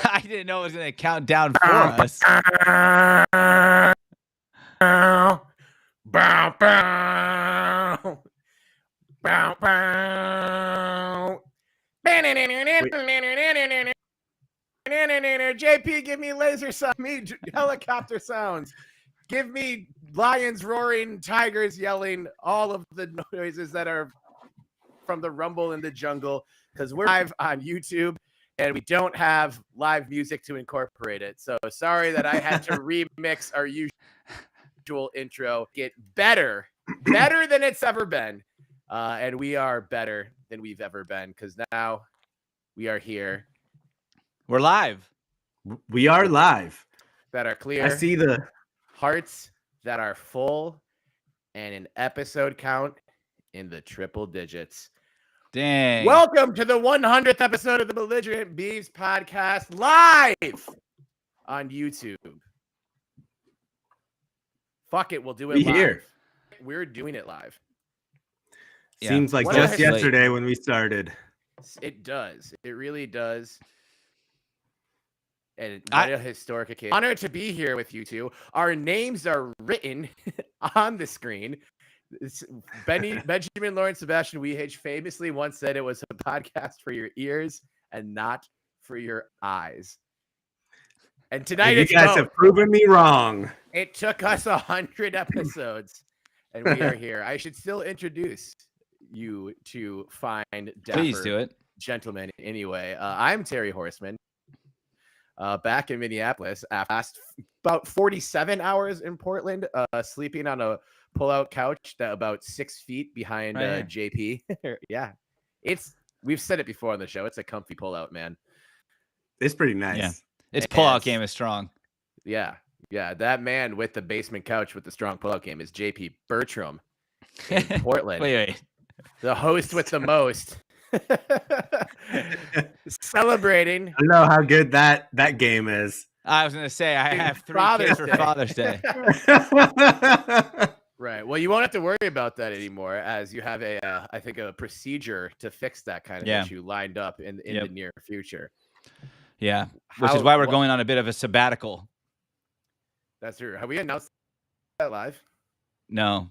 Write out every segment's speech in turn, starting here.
I didn't know it was going to count down for us. Bow, bow, bow. Bow, bow. JP, give me laser sound, me helicopter sounds. Give me lions roaring, tigers yelling, all of the noises that are from the rumble in the jungle, because we're live on YouTube and we don't have live music to incorporate it. So sorry that I had to remix our usual intro. Get better than it's ever been. And we are better than we've ever been, because now we are here. We're live. We are live. That are clear. I see the hearts that are full, and an episode count in the triple digits. Dang. Welcome to the 100th episode of the Belligerent Beavs podcast, live on YouTube. Fuck it, we'll do it live. Here. We're doing it live. Seems like just yesterday when we started. It does. It really does. And what a historic occasion. Honored to be here with you two. Our names are written on the screen. Benjamin Lawrence Sebastian Wehage famously once said it was a podcast for your ears and not for your eyes. And tonight, you guys have proven me wrong. It took us 100 episodes, and we are here. I should still introduce you to fine, dapper Please do it, gentlemen. Anyway, I'm Terry Horseman. Back in Minneapolis after about 47 hours in Portland, sleeping on a pull-out couch that about 6 feet behind JP. Yeah, we've said it before on the show. It's a comfy pull-out, man. It's pretty nice. Yeah. Its pull-out game is strong. Yeah. That man with the basement couch with the strong pull-out game is JP Bertram in Portland. Wait. The host with the most. Celebrating. I don't know how good that game is. I was gonna say I have 3 kids for Father's Day. Right. Well, you won't have to worry about that anymore, as you have I think a procedure to fix that kind of issue lined up in the near future. Yeah, which is why we're going on a bit of a sabbatical. That's true. Have we announced that live? No.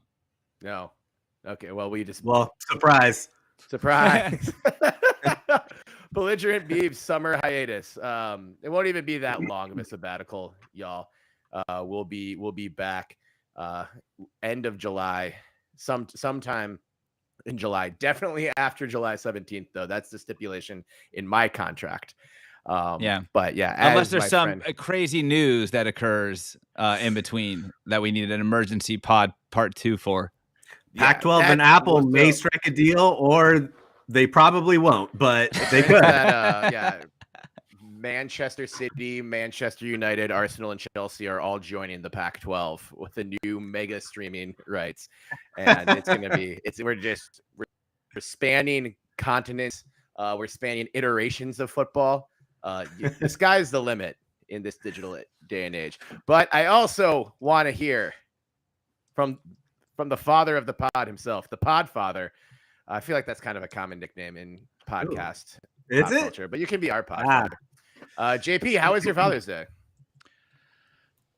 Okay. Well, surprise. Belligerent Beavs summer hiatus. It won't even be that long of a sabbatical, y'all. We'll be back end of July, sometime in July. Definitely after July 17th, though. That's the stipulation in my contract. But unless there's some crazy news that occurs in between that we need an emergency pod part 2 for. Pac-12 and Apple may strike a deal, or they probably won't, but they could. Manchester City, Manchester United, Arsenal, and Chelsea are all joining the Pac-12 with the new mega streaming rights, and it's going to be. We're spanning continents. We're spanning iterations of football. The sky's the limit in this digital day and age. But I also want to hear from the father of the pod himself, the pod father. I feel like that's kind of a common nickname in podcast culture, but you can be our pod father. JP, how was your Father's Day?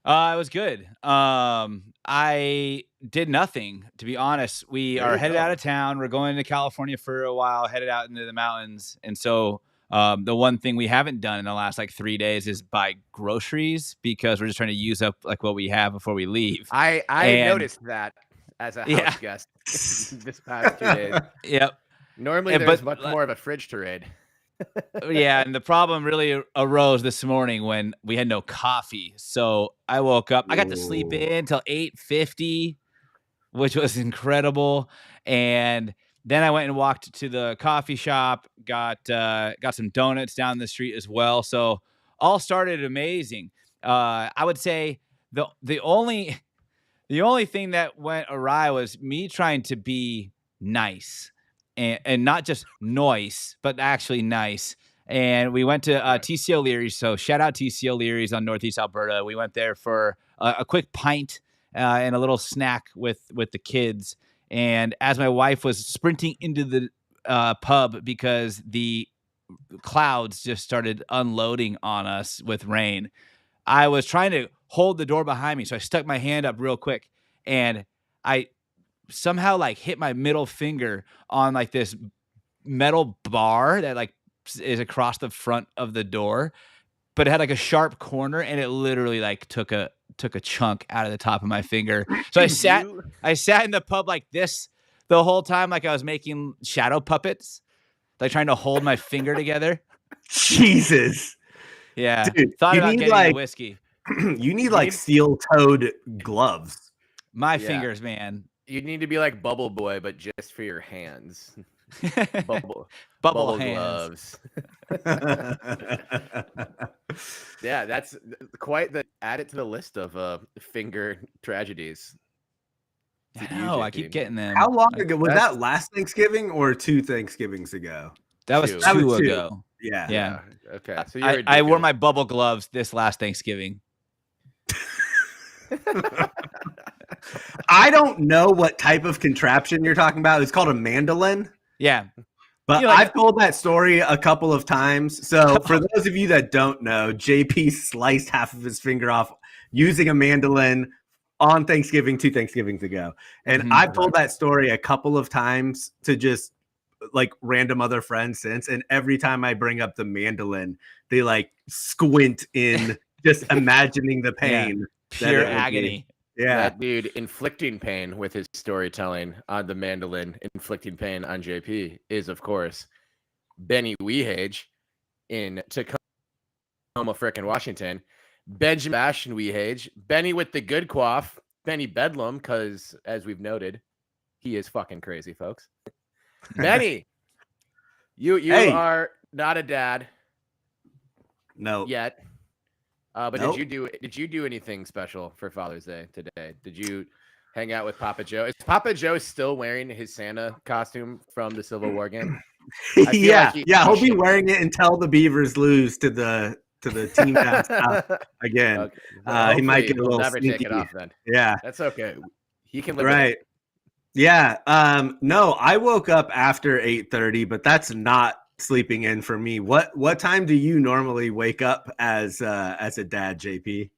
It was good. I did nothing, to be honest. We are headed out of town. We're going to California for a while, headed out into the mountains. And so the one thing we haven't done in the last 3 days is buy groceries, because we're just trying to use up what we have before we leave. I noticed that as a house guest this past 2 days. Yep. Normally there's much more of a fridge to raid. Yeah, and the problem really arose this morning when we had no coffee. So I woke up. I got to sleep in until 8:50, which was incredible. And then I went and walked to the coffee shop, got some donuts down the street as well. So all started amazing. I would say the only thing that went awry was me trying to be nice. And not just nice, but actually nice. And we went to T.C. O'Leary's. So shout out T.C. O'Leary's on Northeast Alberta. We went there for a quick pint and a little snack with the kids. And as my wife was sprinting into the pub because the clouds just started unloading on us with rain. I was trying to hold the door behind me, so I stuck my hand up real quick, and I somehow like hit my middle finger on like this metal bar that like is across the front of the door, but it had like a sharp corner, and it literally like took a chunk out of the top of my finger. So I sat in the pub like this the whole time, like I was making shadow puppets, like trying to hold my finger together. Jesus. Yeah. Dude, Thought you about need getting like the whiskey. you need like steel-toed gloves. My fingers, man. You need to be like Bubble Boy, but just for your hands. Bubble hands. gloves. Yeah, that's quite the add it to the list of finger tragedies. I know, I keep getting them. How long ago was that? Last Thanksgiving or 2 Thanksgivings ago? That was 2 ago. Yeah. Okay. So I wore my bubble gloves this last Thanksgiving. I don't know what type of contraption you're talking about. It's called a mandolin. Yeah. But I've told that story a couple of times. So for those of you that don't know, JP sliced half of his finger off using a mandolin on Thanksgiving 2 Thanksgivings ago. And I've told that story a couple of times to just like random other friends since. And every time I bring up the mandolin, they like squint in just imagining the pain. Yeah. Pure agony. Yeah. That dude inflicting pain with his storytelling on the mandolin, inflicting pain on JP is, of course, Benny Wehage in Tacoma, frickin' Washington. Benjamin Bastion Wehage. Benny with the good quaff. Benny Bedlam, because, as we've noted, he is fucking crazy, folks. Benny, you are not a dad. No. Yet. But did you do anything special for Father's Day today? Did you hang out with Papa Joe? Is Papa Joe still wearing his Santa costume from the Civil War game? Yeah, he'll be wearing it until the Beavers lose to the team again. Okay. He might get a little never sneaky. Take it off then. Yeah, that's okay. He can live right. Yeah. No, I woke up after 8:30, but that's not sleeping in for me. What time do you normally wake up as a dad, JP?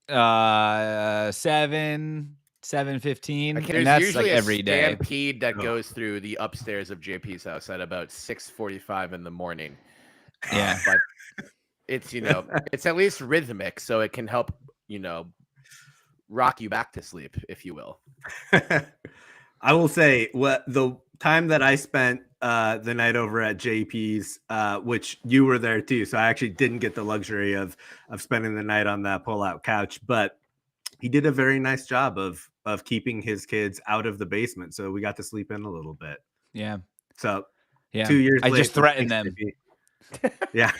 7:15. Okay, and that's like every day. Stampede that goes through the upstairs of JP's house at about 6:45 in the morning. Yeah, but it's it's at least rhythmic, so it can help rock you back to sleep, if you will. I will say what the time that I spent the night over at JP's, which you were there too, so I actually didn't get the luxury of spending the night on that pull-out couch, but he did a very nice job of keeping his kids out of the basement, so we got to sleep in a little bit. Yeah. So 2 years I just threatened them. Yeah.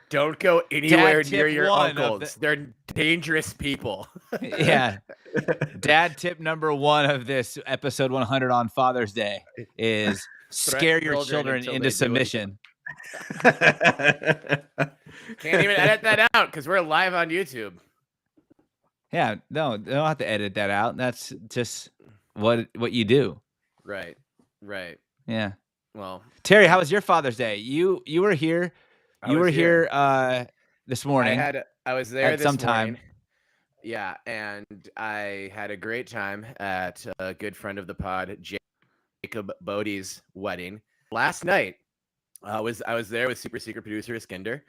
Don't go anywhere near your uncles. They're dangerous people. Yeah. Dad tip number 1 of this episode 100 on Father's Day is scare your children into submission. Can't even edit that out because we're live on YouTube. Yeah, no, they don't have to edit that out. That's just what you do. Right. Yeah. Well, Terry, how was your Father's Day? You were here. You were here this morning. I was there this sometime. Morning. Yeah, and I had a great time at a good friend of the pod, Jacob Bodie's wedding last night. I was there with super secret producer Iskinder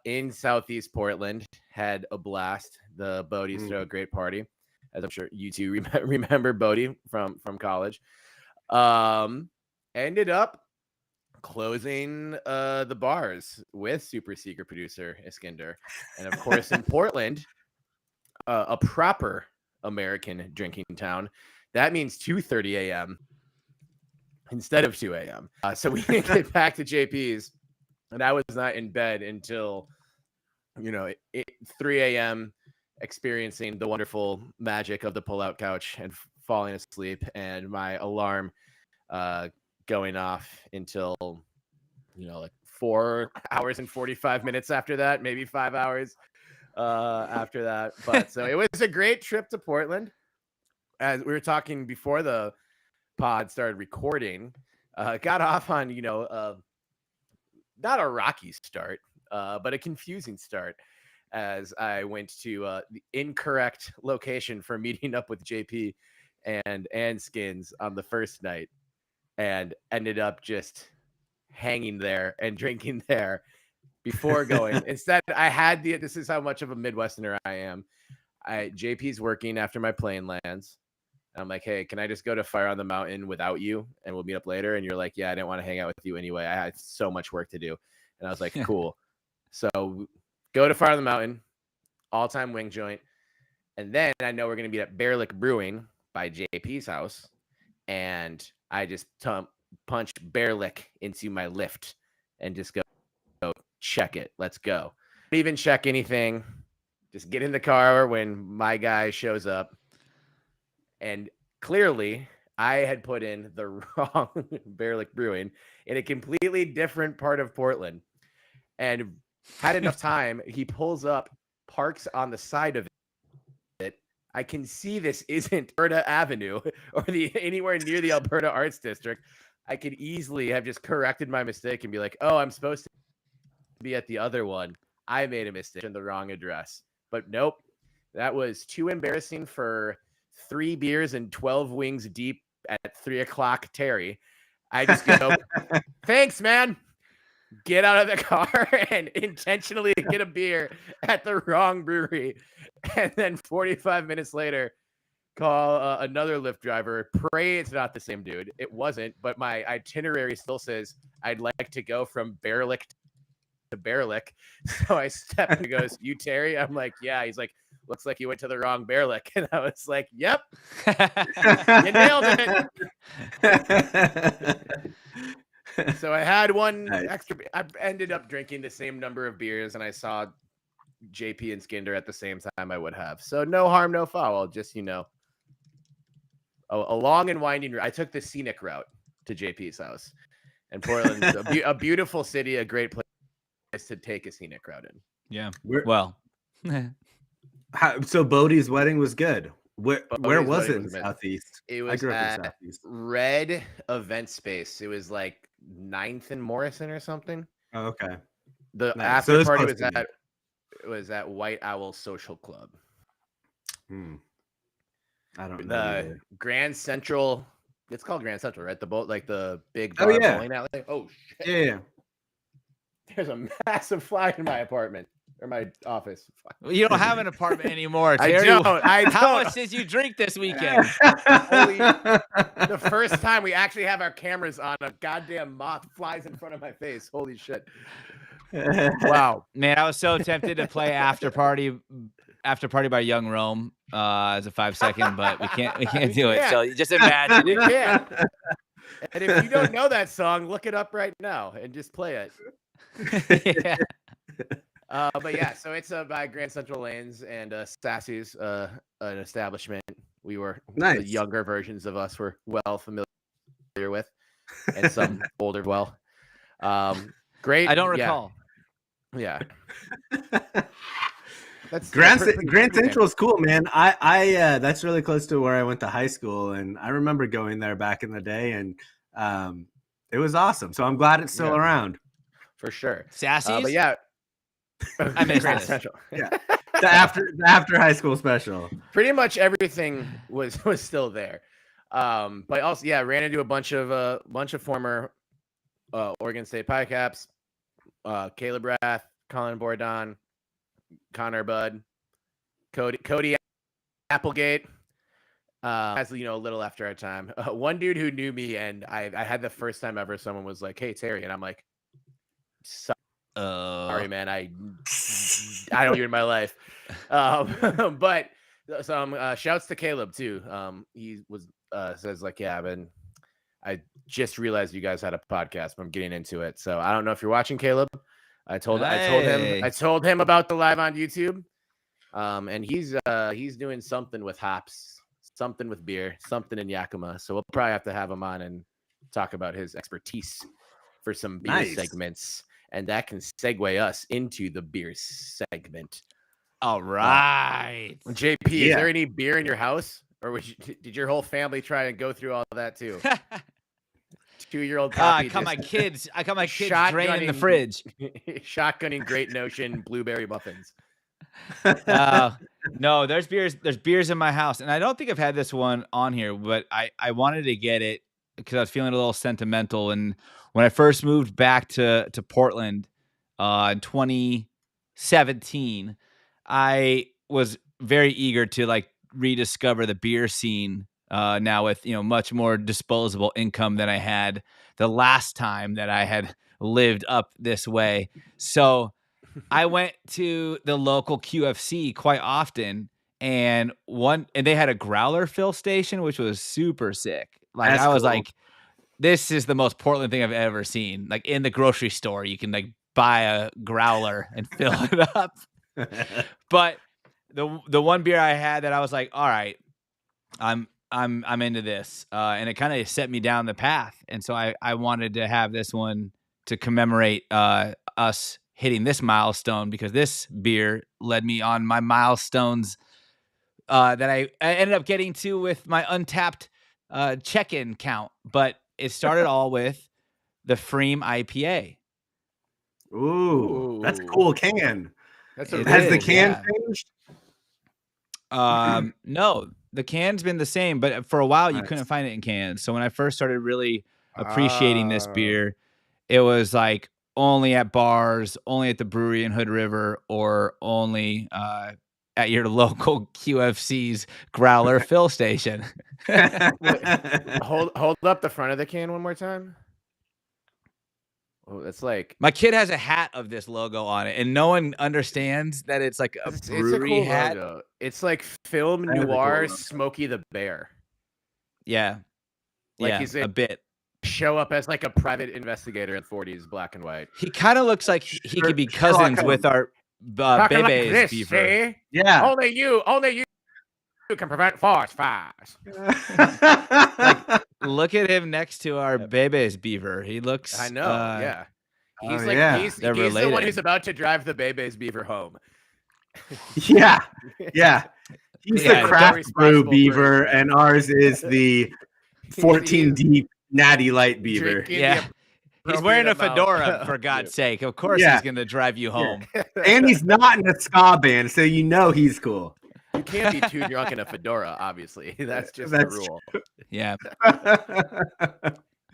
in Southeast Portland. Had a blast. The Bodies throw a great party, as I'm sure you two remember Bodie from college. Ended up closing the bars with super secret producer Iskinder, and of course in Portland, a proper American drinking town. That means 2:30 a.m. instead of 2 a.m. So we didn't get back to JP's, and I was not in bed until 3 a.m. experiencing the wonderful magic of the pull-out couch and falling asleep, and my alarm going off until like 4 hours and 45 minutes after that, maybe 5 hours after that. But so it was a great trip to Portland. As we were talking before the pod started recording, got off on, not a rocky start, but a confusing start as I went to the incorrect location for meeting up with JP and Skins on the first night, and ended up just hanging there and drinking there before going. Instead, this is how much of a Midwesterner I am. JP's working after my plane lands. I'm like, hey, can I just go to Fire on the Mountain without you and we'll meet up later? And you're like, yeah, I didn't want to hang out with you anyway. I had so much work to do. And I was like, cool. So go to Fire on the Mountain, all-time wing joint. And then I know we're going to be at Belligerent Brewing by JP's house. And I just punched Belligerent into my lift and just go check it. Let's go. Don't even check anything. Just get in the car when my guy shows up. And clearly, I had put in the wrong Belligerent Brewing in a completely different part of Portland. And had enough time, he pulls up, parks on the side of it. I can see this isn't Alberta Avenue or anywhere near the Alberta Arts District. I could easily have just corrected my mistake and be like, oh, I'm supposed to be at the other one. I made a mistake in the wrong address. But nope, that was too embarrassing for 3 beers and 12 wings deep at 3 o'clock Terry. I just go, thanks, man. Get out of the car and intentionally get a beer at the wrong brewery. And then 45 minutes later, call another Lyft driver. Pray it's not the same dude. It wasn't, but my itinerary still says I'd like to go from Belligerent to Belligerent. So I step and he goes, you Terry? I'm like, yeah. He's like, looks like you went to the wrong Belligerent. And I was like, yep. You nailed it. So I had one extra. I ended up drinking the same number of beers, and I saw JP and Skinder at the same time I would have. So no harm, no foul. Just, a long and winding route. I took the scenic route to JP's house. And Portland's a beautiful city, a great place to take a scenic route in. Yeah. So Bodie's wedding was good. Where was it in Southeast? It was at Southeast. Red Event Space. It was like 9th and Morrison or something. Oh, okay. The after party was at White Owl Social Club. I don't know. The Grand Central. It's called Grand Central, right? The boat, like the big bar bowling alley. Oh shit! Yeah. There's a massive fly in my apartment. Or my office. You don't have an apartment anymore, Terry. I don't. How much did you drink this weekend? The first time we actually have our cameras on, a goddamn moth flies in front of my face. Holy shit. Wow. Man, I was so tempted to play After Party by Young Rome as a 5-second, but we can't do it. So just imagine. You can't. And if you don't know that song, look it up right now and just play it. Yeah. But yeah, so it's by Grand Central Lanes and Sassy's, an establishment we were the younger versions of us were well familiar with, and some older well. Great. I don't recall. Yeah. That's Grand Central is cool, man. I that's really close to where I went to high school, and I remember going there back in the day, and it was awesome. So I'm glad it's still around. For sure. Sassy. But yeah. I missed Grand this. Central. Yeah. The after high school special. Pretty much everything was still there. But also, ran into a bunch of former Oregon State Pie Caps, Caleb Rath, Colin Bourdon, Connor Budd, Cody Applegate. As a little after our time, one dude who knew me, and I had the first time ever someone was like, "Hey Terry," and I'm like, sorry, man, I don't you in my life. But some shouts to Caleb too. He was says like, yeah, I just realized you guys had a podcast, but I'm getting into it. So I don't know if you're watching, Caleb. I told him about the live on YouTube. And he's doing something with hops, something with beer, something in Yakima. So we'll probably have to have him on and talk about his expertise for some beer segments. And that can segue us into the beer segment. All right. JP, is there any beer in your house? Or did your whole family try and go through all of that too? 2-year-old I copy. caught my kids. I caught my kids draining the shotgunning- fridge. Shotgunning Great Notion blueberry muffins. No, there's beers in my house, and I don't think I've had this one on here, but I wanted to get it because I was feeling a little sentimental. And when I first moved back to Portland in 2017, I was very eager to like rediscover the beer scene now with much more disposable income than I had the last time that I had lived up this way. So I went to the local QFC quite often, and they had a growler fill station, which was super sick. Like That's I was cool. like, this is the most Portland thing I've ever seen. Like in the grocery store, you can like buy a growler and fill it up. But the one beer I had that I was like, all right, I'm into this, and it kind of set me down the path. And so I wanted to have this one to commemorate us hitting this milestone, because this beer led me on my milestones that I ended up getting to with my Untapped check-in count. But it started all with the Freem IPA. Ooh, that's a cool can. That's Has the can changed? No, the can's been the same, but for a while you Nice. couldn't find it in cans. So when I first started really appreciating this beer, it was like only at bars, only at the brewery in Hood River, or only at your local QFC's growler fill station. Hold up the front of the can one more time. Oh, it's like My kid has a hat of this logo on it, and no one understands that it's like a brewery cool hat. logo. It's like film That is a cool noir logo. Smokey the Bear. Yeah. Like yeah, he's a bit. Show up as like a private investigator in 40s black and white. He kind of looks like he could be cousins with our Talking like Bebe's this, beaver. eh? Yeah. Only you can prevent forest fires. Like, look at him next to our Bebe's beaver. He looks. I know. Yeah. He's Oh, like yeah. he's They're the one related. who's about to drive the Bebe's beaver home. Yeah. Yeah. He's Yeah, the craft brew responsible beaver, person. and ours is the 14 deep natty light beaver. Drinking Yeah. the He's wearing a appropriate amount fedora, of for God's beer. sake. Of course Yeah. he's going to drive you home. And he's not in a ska band, so you know he's cool. You can't be too drunk in a fedora, obviously. That's just That's the rule. Yeah.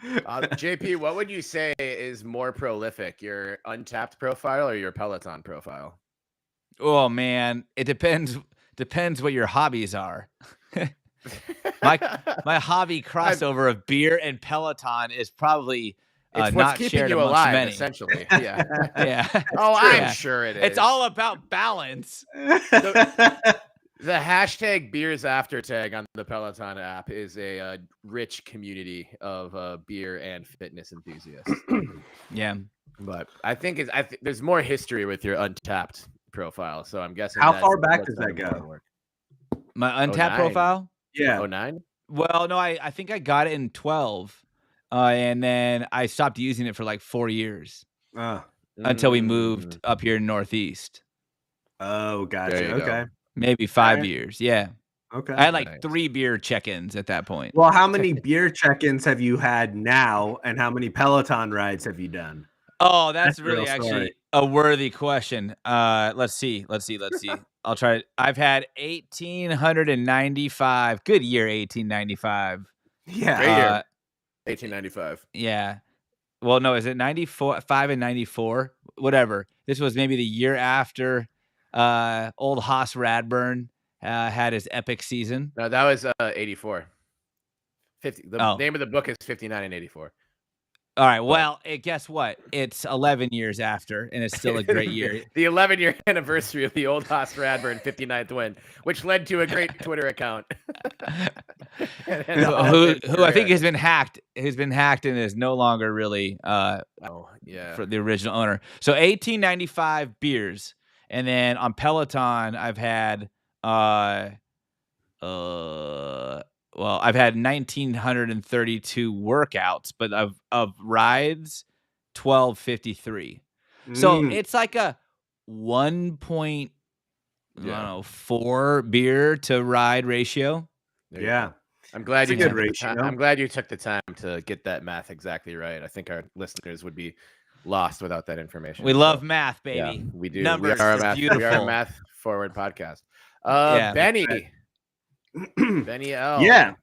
JP, what would you say is more prolific, your Untapped profile or your Peloton profile? Oh, man. It depends what your hobbies are. My hobby crossover of beer and Peloton is probably It's what's not keeping shared you amongst alive, many. essentially. Yeah. Yeah. Oh, true. I'm Yeah. sure it is. It's all about balance. The hashtag beers after tag on the Peloton app is a rich community of beer and fitness enthusiasts. Yeah. But I think there's more history with your Untapped profile, so I'm guessing. How far back does that go? My Untapped 09. profile? Yeah. 09? Well, no, I think I got it in 12. And then I stopped using it for like 4 years until we moved up here in Northeast. Oh, gotcha. There you go. Okay. Maybe 5 Alright. years. Yeah. Okay. I had like Nice. 3 beer check-ins at that point. Well, how many beer check-ins have you had now, and how many Peloton rides have you done? Oh, that's That's the really real actually story. a worthy question. Let's see. I'll try it. I've had 1,895. Good year, 1895. Yeah. Great year. 1895. Yeah. Well, no, is it 94, 5 and 94? Whatever. This was maybe the year after old Haas Radburn had his epic season. No, that was 84. 50. The Oh. name of the book is 59 and 84. All right. Well, guess what? It's 11 years after, and it's still a great year. The 11-year anniversary of the old Haas Radburn 59th win, which led to a great Twitter account. who I think has been hacked. Who's been hacked and is no longer really yeah. for the original owner. So 1895 beers, and then on Peloton I've had I've had 1,932 workouts, but of rides 1,253. So it's like a 1.4 beer to ride ratio. Yeah. I'm glad It's you a took good the time. ratio. I'm glad you took the time to get that math exactly right. I think our listeners would be lost without that information. We love So, math, yeah, baby. we do. Numbers we are a are math. We are a beautiful. math forward podcast. Yeah. Benny. Benny L. Yeah.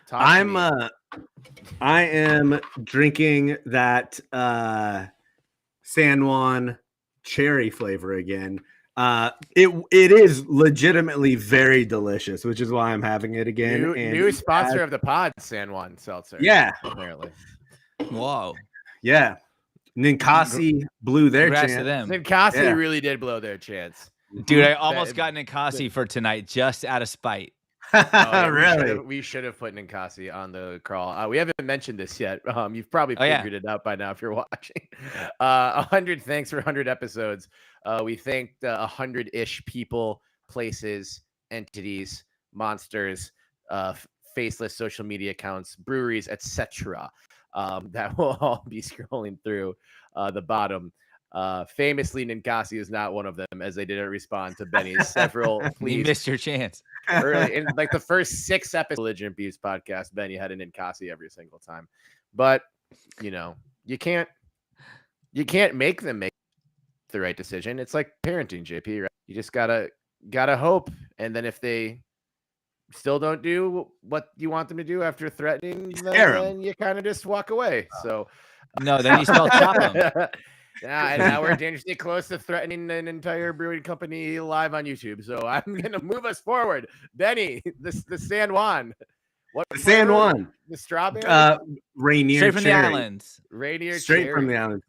Talk to me. I am drinking that San Juan cherry flavor again. It is legitimately very delicious, which is why I'm having it again. New sponsor of the pod, San Juan Seltzer. Yeah, apparently. Whoa. Yeah, Ninkasi blew their Congrats chance. to them. Ninkasi really did blow their chance. Dude, I almost got Ninkasi for tonight just out of spite. Really? We should have put Ninkasi on the crawl. We haven't mentioned this yet. You've probably figured it out by now if you're watching. 100 thanks for 100 episodes. We thanked 100-ish people, places, entities, monsters, faceless social media accounts, breweries, etc. That will all be scrolling through the bottom. Famously, Ninkasi is not one of them, as they didn't respond to Benny's several pleas. You missed your chance. Early in like the first 6 episodes of Belligerent Beavs podcast, Benny had an Ninkasi every single time. But you can't make them make the right decision. It's like parenting, JP, right? You just gotta hope, and then if they still don't do what you want them to do after threatening them, then you kind of just walk away. So no, then you still chop them. And now we're dangerously close to threatening an entire brewing company live on YouTube. So I'm gonna move us forward. Benny, the San Juan. What the San Juan? The strawberry? Rainier straight from cherry. the islands. Rainier straight cherry. from the islands.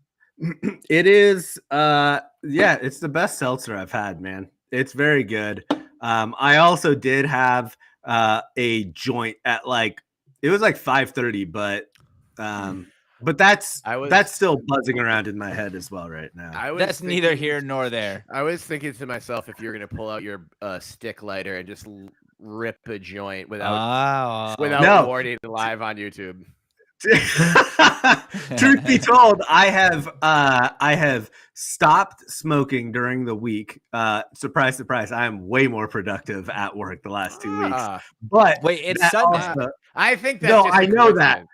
It is it's the best seltzer I've had, man. It's very good. I also did have a joint at it was like 5:30, but that's still buzzing around in my head as well right now. That's neither here nor there. I was thinking to myself, if you're going to pull out your stick lighter and just rip a joint without warning live on YouTube. Truth be told, I have stopped smoking during the week. Surprise, surprise! I am way more productive at work the last 2 weeks. But wait, it's Sunday. Also, I think that's I know that.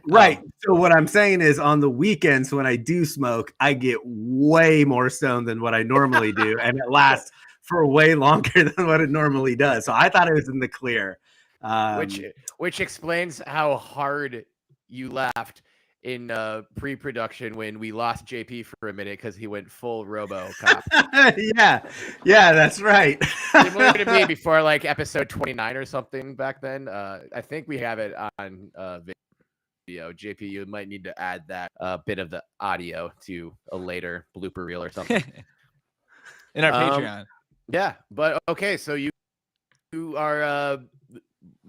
Right. So what I'm saying is, on the weekends when I do smoke, I get way more stoned than what I normally do, and it lasts for way longer than what it normally does. So I thought it was in the clear. Which explains how hard you laughed in pre-production when we lost JP for a minute because he went full RoboCop. yeah, that's right. Similar to me before like episode 29 or something back then. I think we have it on video. JP, you might need to add that bit of the audio to a later blooper reel or something. In our Patreon. Yeah, but okay, so you are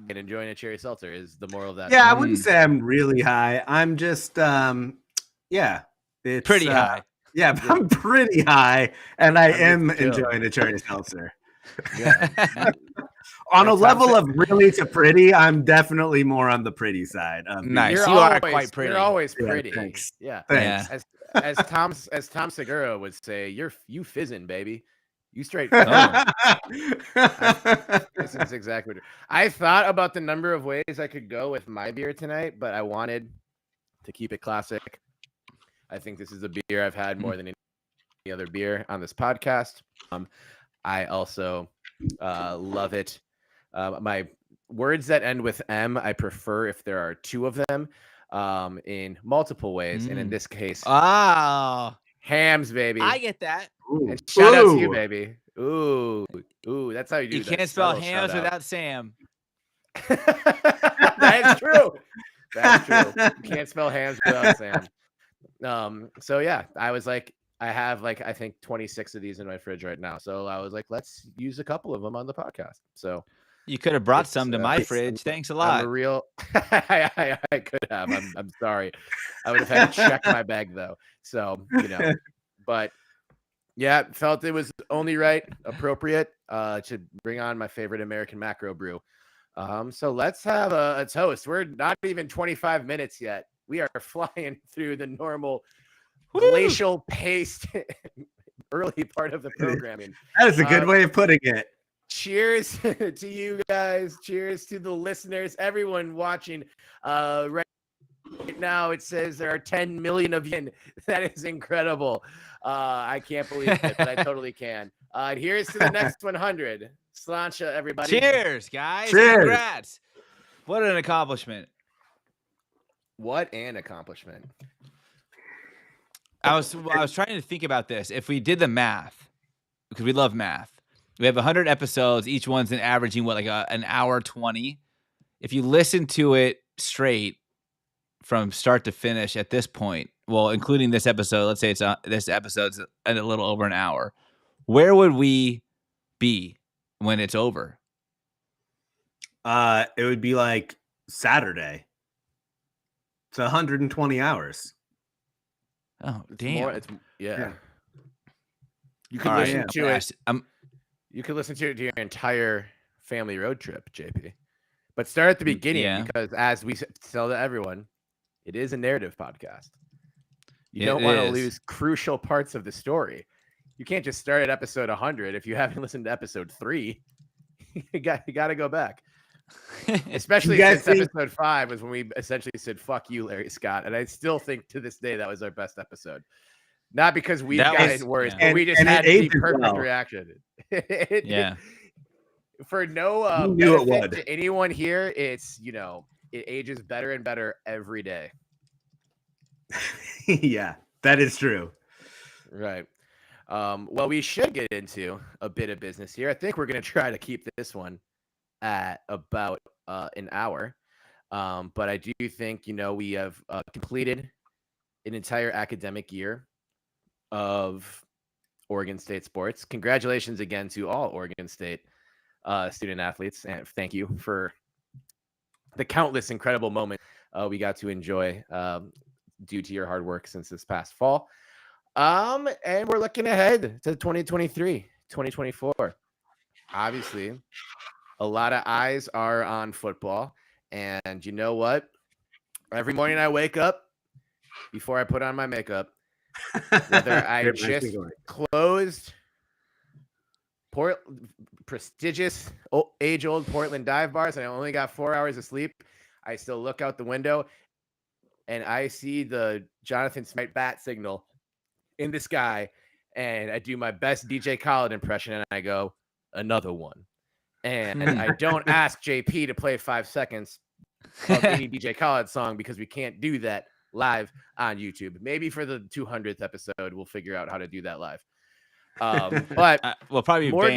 enjoying a cherry seltzer is the moral of that. Yeah, I wouldn't say I'm really high. I'm just it's pretty high. Yeah, I'm pretty high, and I am enjoying a cherry seltzer. Yeah. On a level of really to pretty, I'm definitely more on the pretty side. Nice. You are quite pretty. You're always pretty. Yeah, thanks. Yeah. Thanks. As Tom Segura would say, you fizzing, baby. You straight. Oh. This is exactly what I thought about the number of ways I could go with my beer tonight, but I wanted to keep it classic. I think this is a beer I've had more than any other beer on this podcast. I also love it. My words that end with M, I prefer if there are 2 of them in multiple ways. And in this case, hams, baby. I get that. And shout out to you, baby. Ooh, that's how you do. You can't spell hams without Sam. That is true. That's true. You can't spell hams without Sam. So yeah, I was like, I have I think 26 of these in my fridge right now. So I was like, let's use a couple of them on the podcast. So you could have brought some to my fridge. Thanks a lot. I'm a real. I could have. I'm sorry. I would have had to check my bag though. So but yeah, felt it was only right, appropriate to bring on my favorite American macro brew. So let's have a toast. We're not even 25 minutes yet. We are flying through the normal glacial paced early part of the programming. That is a good way of putting it. cheers to you guys. Cheers to the listeners, everyone watching. Right now, it says there are 10 million of you. That is incredible. I can't believe it, but I totally can. Here's to the next 100. Sláinte, everybody. Cheers, guys. Cheers. Congrats. What an accomplishment. What an accomplishment. I was trying to think about this. If we did the math, because we love math, we have 100 episodes. Each one's averaging like an hour 20. If you listen to it straight from start to finish at this point, well, including this episode, let's say this episode's a little over an hour. Where would we be when it's over? It would be like Saturday. It's 120 hours. Oh, It's damn. more, yeah. You could All right, listen to it. I'm You could listen to it to your entire family road trip, JP. But start at the beginning because, as we tell to everyone, it is a narrative podcast. You don't want to lose crucial parts of the story. You can't just start at episode 100 if you haven't listened to episode 3. you got to go back. Especially since episode 5 was when we essentially said, fuck you, Larry Scott. And I still think to this day that was our best episode. Not because we've gotten worse, but we just had the perfect reaction. Yeah. For no benefit to anyone here, it's, it ages better and better every day. Yeah, that is true. Right. Well, we should get into a bit of business here. I think we're going to try to keep this one at about an hour. But I do think, we have completed an entire academic year of Oregon State sports. Congratulations again to all Oregon State student athletes. And thank you for the countless incredible moments we got to enjoy due to your hard work since this past fall. And we're looking ahead to 2023, 2024. Obviously, a lot of eyes are on football. And you know what? Every morning I wake up, before I put on my makeup, whether I just closed prestigious age-old Portland dive bars and I only got 4 hours of sleep, I still look out the window and I see the Jonathan Smite bat signal in the sky, and I do my best DJ Khaled impression, and I go, another one. And I don't ask JP to play 5 seconds of any DJ Khaled song because we can't do that live on YouTube. Maybe for the 200th episode, we'll figure out how to do that live. But we'll probably more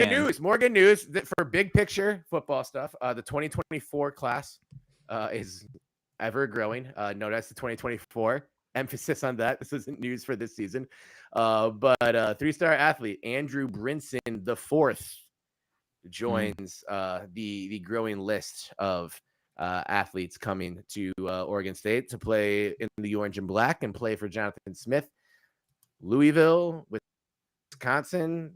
good news for big picture football stuff. The 2024 class is ever growing. Notice the 2024 emphasis on that. This isn't news for this season. But 3-star athlete Andrew Brinson IV joins the growing list of athletes coming to Oregon State to play in the orange and black and play for Jonathan Smith. Louisville, Wisconsin,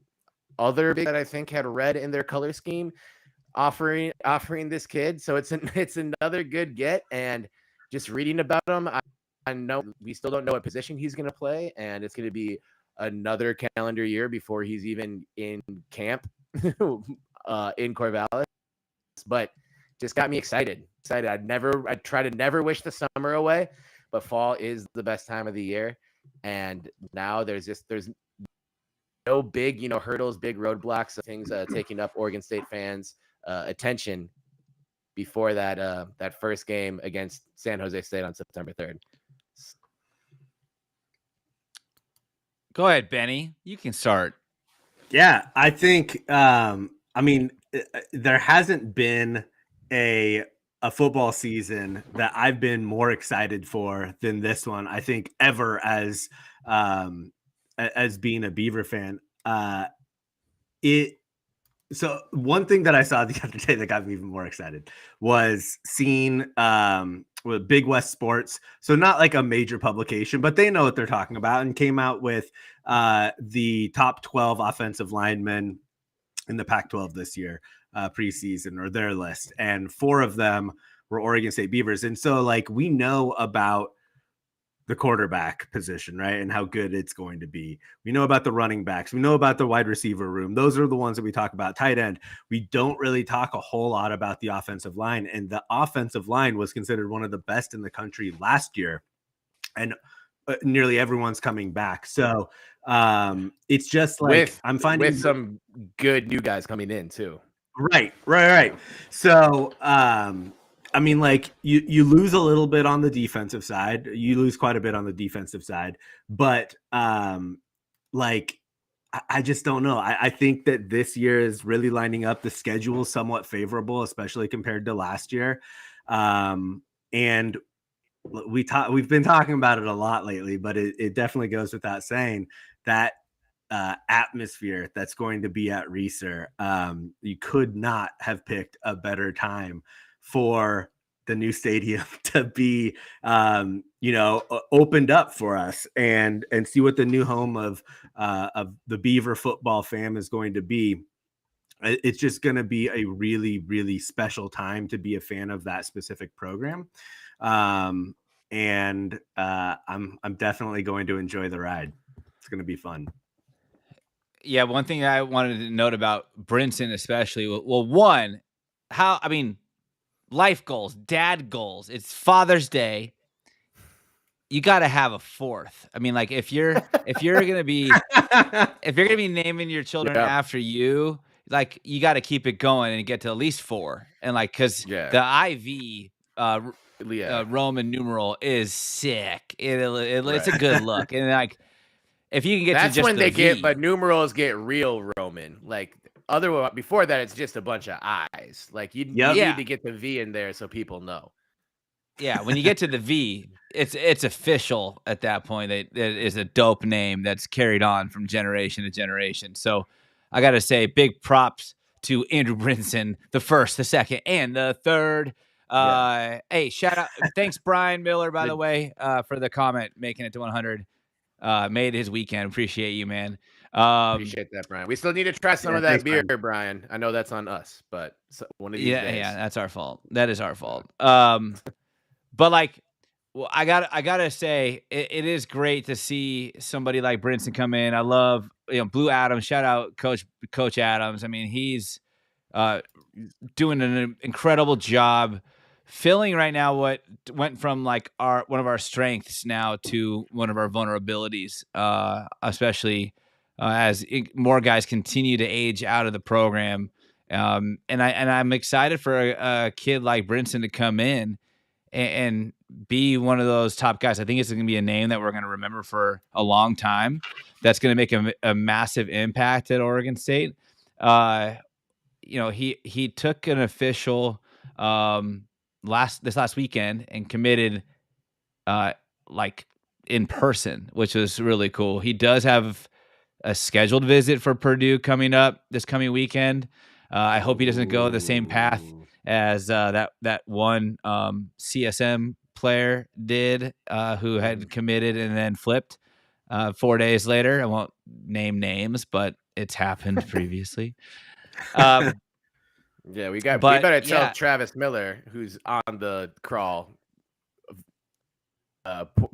other big that I think had red in their color scheme, offering this kid. So it's another good get. And just reading about him, I know we still don't know what position he's going to play, and it's going to be another calendar year before he's even in camp in Corvallis. But just got me excited. I try to never wish the summer away, but fall is the best time of the year. And now there's no big, hurdles, big roadblocks, things taking up Oregon State fans' attention before that first game against San Jose State on September 3rd. Go ahead, Benny. You can start. Yeah, I think, there hasn't been a football season that I've been more excited for than this one, I think, ever as being a Beaver fan. So one thing that I saw the other day that got me even more excited was seeing with Big West Sports. So not like a major publication, but they know what they're talking about, and came out with the top 12 offensive linemen in the Pac-12 this year, preseason, or their list. And 4 of them were Oregon State Beavers. And so we know about the quarterback position, right? And how good it's going to be. We know about the running backs. We know about the wide receiver room. Those are the ones that we talk about. Tight end. We don't really talk a whole lot about the offensive line. And the offensive line was considered one of the best in the country last year. And nearly everyone's coming back. So it's just like I'm finding with some good new guys coming in too. Right. So I mean, like you lose a little bit on the defensive side. You lose quite a bit on the defensive side, but like I just don't know. I think that this year is really lining up. The schedule is somewhat favorable, especially compared to last year. And we've been talking about it a lot lately, but it definitely goes without saying that atmosphere that's going to be at Reser. You could not have picked a better time for the new stadium to be, opened up for us and see what the new home of the Beaver football fam is going to be. It's just going to be a really, really special time to be a fan of that specific program. I'm definitely going to enjoy the ride. It's going to be fun. Yeah, one thing I wanted to note about Brinson especially, one, life goals, dad goals. It's Father's Day. You got to have a fourth. I mean, like if you're gonna be naming your children after you, like you got to keep it going and get to at least 4. And like because the IV Roman numeral is sick. It's a good look. And like if you can get that's to just when they V, but numerals get real Roman. Like before that, it's just a bunch of I's. Like you need to get the V in there so people know. Yeah, when you get to the V, it's official at that point. It is a dope name that's carried on from generation to generation. So I got to say, big props to Andrew Brinson, the first, the second, and the third. Hey, shout out. Thanks, Brian Miller, by the way, for the comment, making it to 100. Made his weekend. Appreciate you, man. Appreciate that, Brian. We still need to try some of that beer, Brian. I know that's on us, but one of these days. Yeah, that's our fault. That is our fault. But like, well, I gotta say, it is great to see somebody like Brinson come in. I love Blue Adams. Shout out Coach Adams. I mean, he's doing an incredible job filling right now what went from like one of our strengths now to one of our vulnerabilities, especially as more guys continue to age out of the program. And I'm excited for a kid like Brinson to come in and be one of those top guys. I think it's going to be a name that we're going to remember for a long time. That's going to make a massive impact at Oregon State. He took an official this last weekend and committed like in person, which was really cool. He does have a scheduled visit for Purdue coming up this coming weekend. I hope he doesn't go the same path as that one CSM player did, who had committed and then flipped 4 days later. I won't name names, but it's happened previously. We better tell Travis Miller, who's on the crawl,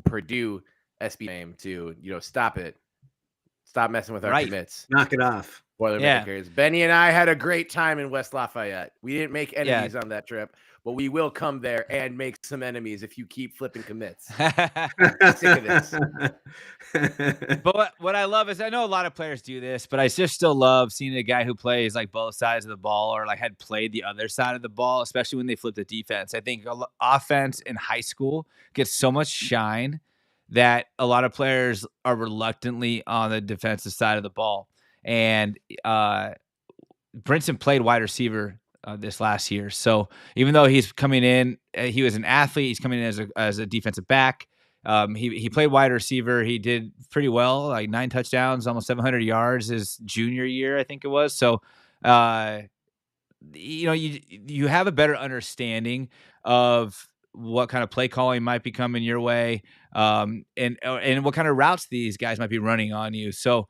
Purdue SB name, to stop it. Stop messing with our commits. Knock it off. Boilermakers. Benny and I had a great time in West Lafayette. We didn't make enemies on that trip, but we will come there and make some enemies if you keep flipping commits. Sick of this. But what I love is I know a lot of players do this, but I just still love seeing a guy who plays like both sides of the ball or like had played the other side of the ball, especially when they flip the defense. I think offense in high school gets so much shine that a lot of players are reluctantly on the defensive side of the ball. And Brinson played wide receiver this last year. So even though he's coming in, he was an athlete. He's coming in as a defensive back. He played wide receiver. He did pretty well, like 9 touchdowns, almost 700 yards his junior year, I think it was. So, you have a better understanding of what kind of play calling might be coming your way, and what kind of routes these guys might be running on you. So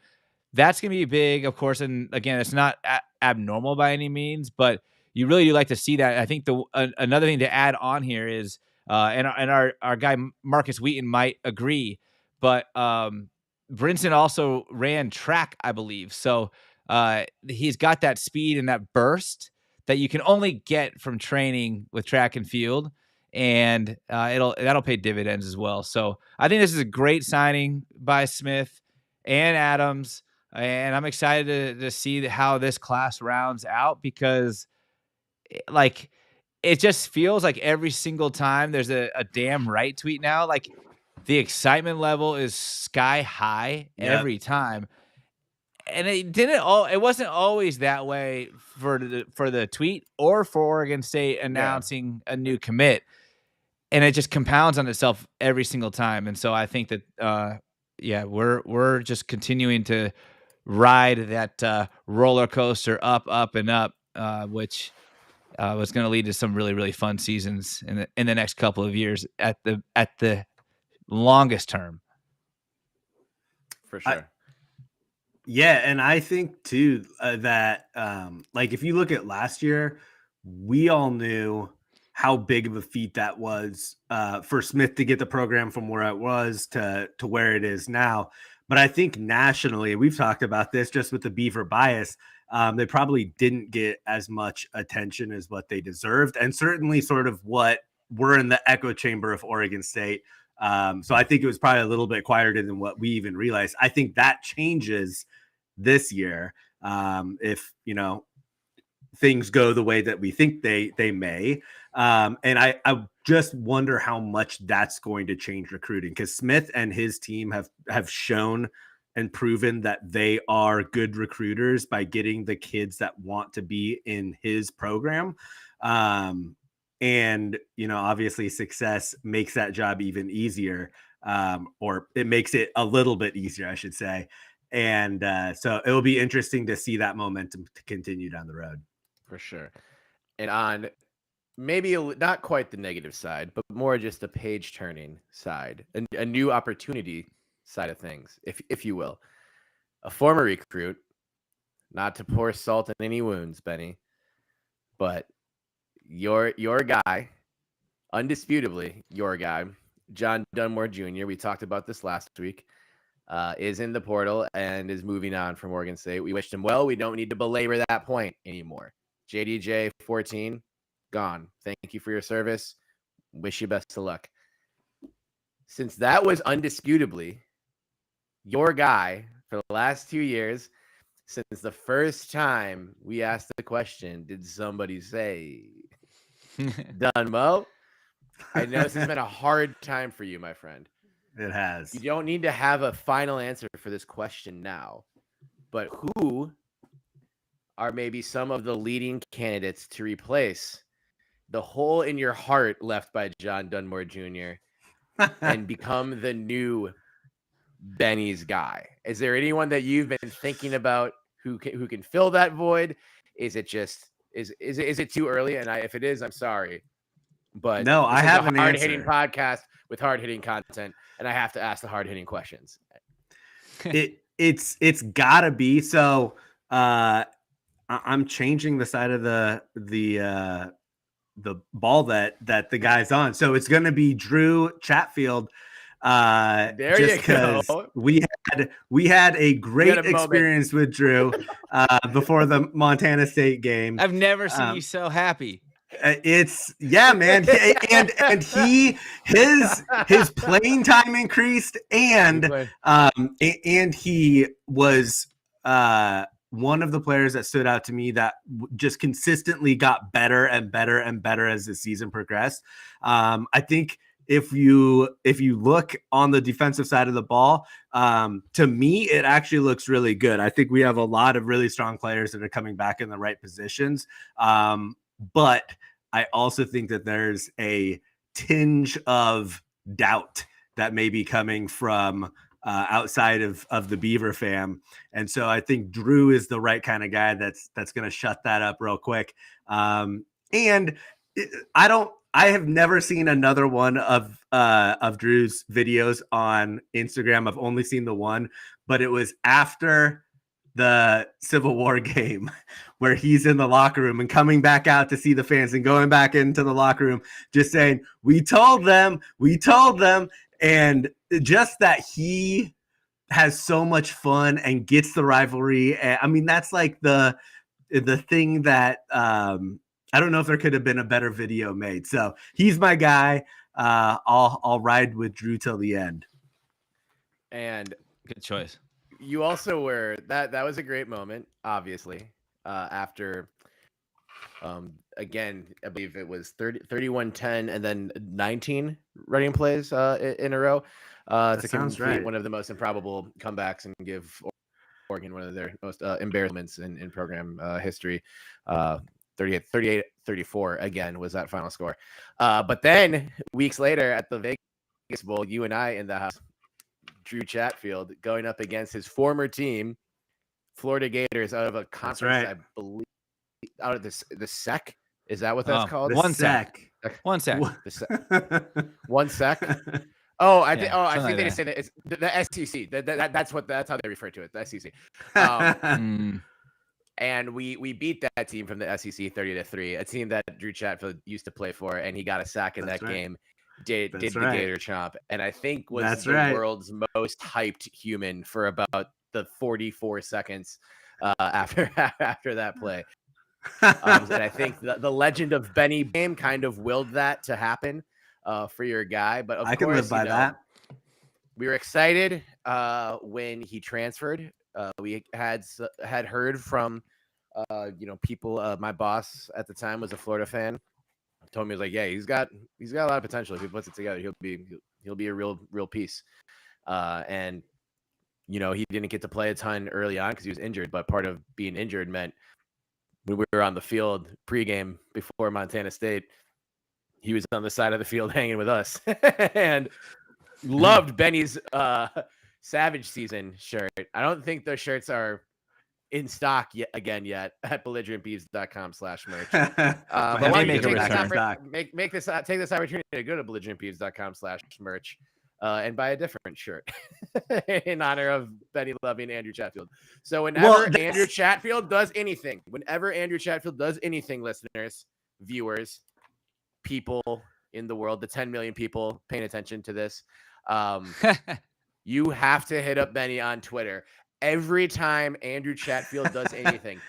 that's going to be big, of course. And again, it's not abnormal by any means, but you really do like to see that. I think another thing to add on here is And our guy Marcus Wheaton might agree, but Brinson also ran track, I believe. So he's got that speed and that burst that you can only get from training with track and field, and that'll pay dividends as well. So I think this is a great signing by Smith and Adams, and I'm excited to see how this class rounds out, because like it just feels like every single time there's a damn right tweet now, like the excitement level is sky high every time. And it wasn't always that way for the tweet or for Oregon State announcing a new commit. And it just compounds on itself every single time. And so I think that we're just continuing to ride that roller coaster up and up, which was going to lead to some really, really fun seasons in the next couple of years at the longest term. For sure. Yeah, and I think too that like if you look at last year, we all knew how big of a feat that was for Smith to get the program from where it was to where it is now. But I think nationally, we've talked about this just with the Beaver bias. They probably didn't get as much attention as what they deserved, and certainly sort of what we're in the echo chamber of Oregon State. So I think it was probably a little bit quieter than what we even realized. I think that changes this year if things go the way that we think they may. And I just wonder how much that's going to change recruiting, because Smith and his team have shown and proven that they are good recruiters by getting the kids that want to be in his program. And, obviously success makes that job even easier, or it makes it a little bit easier, I should say. And so it will be interesting to see that momentum to continue down the road. For sure. And on maybe not quite the negative side, but more just a page turning side, a new opportunity side of things, if you will. A former recruit, not to pour salt in any wounds, Benny, but your guy, undisputably your guy, John Dunmore Jr., we talked about this last week, is in the portal and is moving on from Oregon State. We wished him well. We don't need to belabor that point anymore. JDJ 14, gone. Thank you for your service. Wish you best of luck. Since that was undisputably your guy for the last 2 years, since the first time we asked the question, did somebody say Dunmo? I know this has been a hard time for you, my friend. It has. You don't need to have a final answer for this question now, but who are maybe some of the leading candidates to replace the hole in your heart left by John Dunmore Jr. and become the new Benny's guy? Is there anyone that you've been thinking about who can fill that void? Is it just is it too early? And if it is, I'm sorry, but no, I have an hard-hitting podcast with hard-hitting content, and I have to ask the hard-hitting questions. It's gotta be. So I'm changing the side of the ball that the guy's on. So it's going to be Drew Chatfield. There you go. We had a great experience with Drew before the Montana State game. I've never seen you so happy. Man. and his playing time increased, and he was one of the players that stood out to me that just consistently got better and better and better as the season progressed. I think if you look on the defensive side of the ball, to me, it actually looks really good. I think we have a lot of really strong players that are coming back in the right positions. But I also think that there's a tinge of doubt that may be coming from outside of the Beaver fam. And so I think Drew is the right kind of guy that's going to shut that up real quick. And I have never seen another one of Drew's videos on Instagram. I've only seen the one, but it was after the Civil War game where he's in the locker room and coming back out to see the fans and going back into the locker room, just saying, we told them. And just that he has so much fun and gets the rivalry. I mean, that's like the thing that I don't know if there could have been a better video made. So he's my guy. I'll ride with Drew till the end. And good choice. You also were that was a great moment, obviously. After again, I believe it was 31-10 and then 19 running plays in a row to complete one of the most improbable comebacks and give Oregon one of their most embarrassments in program history. 38-34 again was that final score. But then weeks later at the Vegas Bowl, you and I in the house, Drew Chatfield going up against his former team, Florida Gators, out of a conference, I believe, out of the SEC. Is that what that's called? One sec. One sec. One sec. Oh, I think they just say that it's the SEC. That's how they refer to it. The SEC. And we beat that team from the SEC 30-3, a team that Drew Chatfield used to play for, and he got a sack in that game. Did the Gator chomp, and I think was the world's most hyped human for about the 44 seconds after that play. And I think the legend of Benny game kind of willed that to happen for your guy. But of course, can live by that. We were excited when he transferred. We had heard from people. My boss at the time was a Florida fan. Told me, he was like, yeah, he's got a lot of potential. If he puts it together, he'll be a real piece. And he didn't get to play a ton early on because he was injured. But part of being injured meant when we were on the field pregame before Montana State, he was on the side of the field hanging with us and loved Benny's Savage Season shirt. I don't think those shirts are in stock yet at belligerentbeavs.com/merch. But why don't you take this opportunity to go to belligerentbeavs.com/merch and buy a different shirt in honor of Benny loving Andrew Chatfield. So whenever Andrew Chatfield does anything, listeners, viewers, people in the world, the 10 million people paying attention to this, you have to hit up Benny on Twitter. Every time Andrew Chatfield does anything,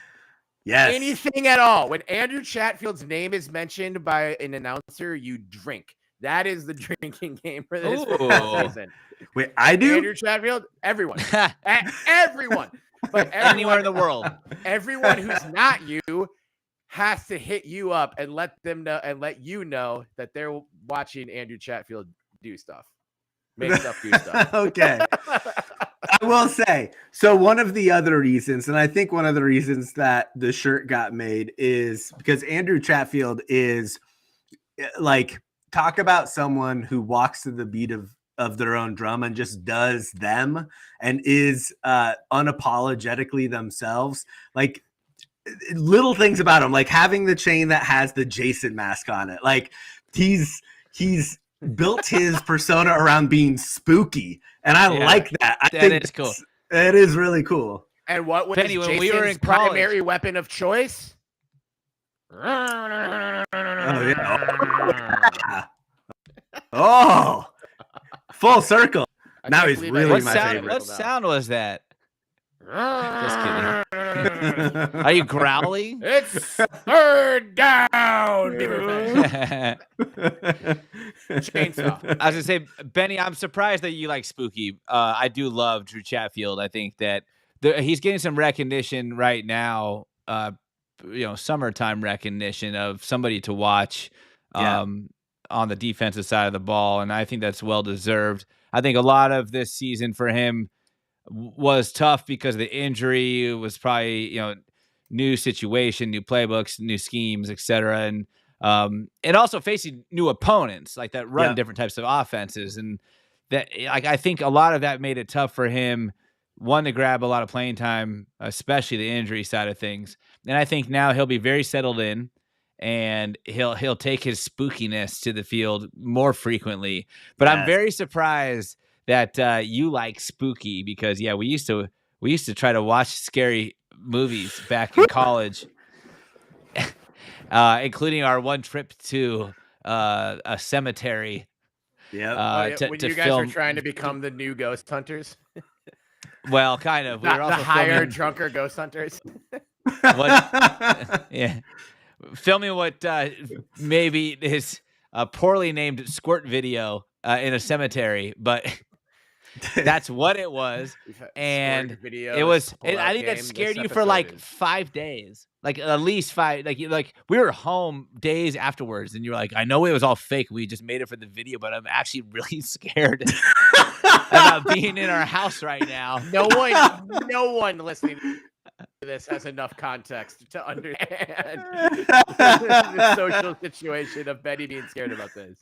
anything at all, when Andrew Chatfield's name is mentioned by an announcer, you drink. That is the drinking game for this season. Wait, I do? Andrew Chatfield, everyone. Everyone. But anywhere in the world. Everyone who's not you has to hit you up and let them know and let you know that they're watching Andrew Chatfield do stuff. Make stuff do stuff. Okay. I will say, so one of the other reasons, and I think one of the reasons that the shirt got made is because Andrew Chatfield is like, talk about someone who walks to the beat of their own drum and just does them and is unapologetically themselves. Like little things about him, like having the chain that has the Jason mask on it. Like he's built his persona around being spooky, and I like that. I think it's cool. It is really cool. And what was Benny, when Jason's we were in primary weapon of choice? Oh yeah. Oh, full circle. Now he's really my favorite. What sound was that? Just kidding. Are you growling? It's third down. Chainsaw. I was gonna say, Benny, I'm surprised that you like spooky. I do love Drew Chatfield. I think that he's getting some recognition right now. Summertime recognition of somebody to watch on the defensive side of the ball, and I think that's well deserved. I think a lot of this season for him was tough because of the injury. It was probably, new situation, new playbooks, new schemes, etc. And also facing new opponents like that run different types of offenses. And that, I think a lot of that made it tough for him, one, to grab a lot of playing time, especially the injury side of things. And I think now he'll be very settled in, and he'll take his spookiness to the field more frequently. But I'm very surprised that you like spooky because we used to we used to try to watch scary movies back in college, including our one trip to a cemetery. Yep. When To you guys were film. trying to become the new ghost hunters, Well, kind of. We were the also higher, filming drunker ghost hunters. yeah, filming what maybe is a poorly named squirt video in a cemetery, but that's what it was. We've had And squirt videos, it was, pull-out I think that game. scared This you for episode like is- 5 days, like at least 5. Like we were home days afterwards, and you were like, I know it was all fake. We just made it for the video, but I'm actually really scared about being in our house right now. No one listening to this has enough context to understand the social situation of Betty being scared about this.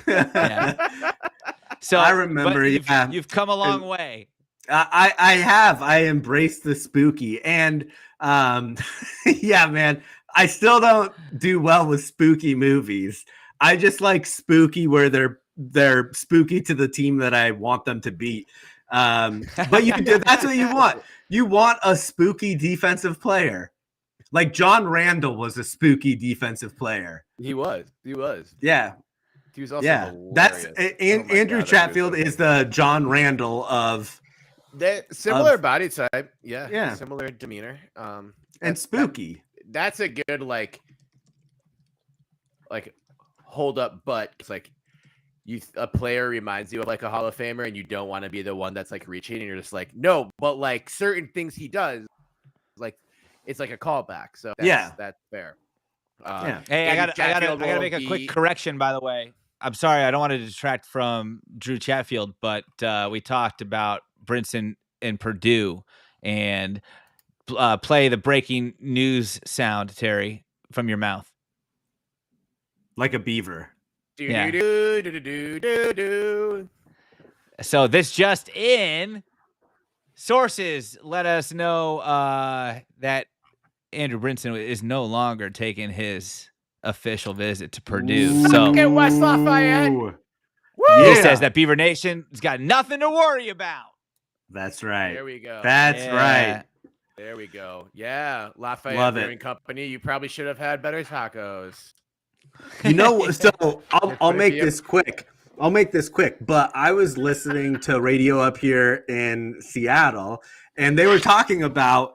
Yeah. So I remember, but you've come a long way. I have. I embraced the spooky, and yeah, man. I still don't do well with spooky movies. I just like spooky where they're spooky to the team that I want them to beat. But that's what you want. You want a spooky defensive player. Like John Randall was a spooky defensive player. He was. Yeah. He was also Yeah. hilarious. That's Andrew God, Chatfield that was is the John Randall of similar body type. Yeah. Similar demeanor. and spooky. That's a good like hold up butt. It's like a player reminds you of like a Hall of Famer, and you don't want to be the one that's like reaching, and you're just like, no, but like certain things he does, like it's like a callback. So that's fair. Yeah. Hey, I gotta make a quick correction, by the way. I'm sorry, I don't want to detract from Drew Chatfield, but we talked about Brinson and Purdue, and play the breaking news sound, Terry, from your mouth. Like a beaver. Yeah. So this just in, sources let us know that Andrew Brinson is no longer taking his official visit to Purdue. So at West Lafayette. He says that Beaver Nation has got nothing to worry about. That's right. There we go. That's right. There we go. Yeah, Lafayette Love Brewing it. Company. You probably should have had better tacos. You know, so I'll make this quick. But I was listening to radio up here in Seattle, and they were talking about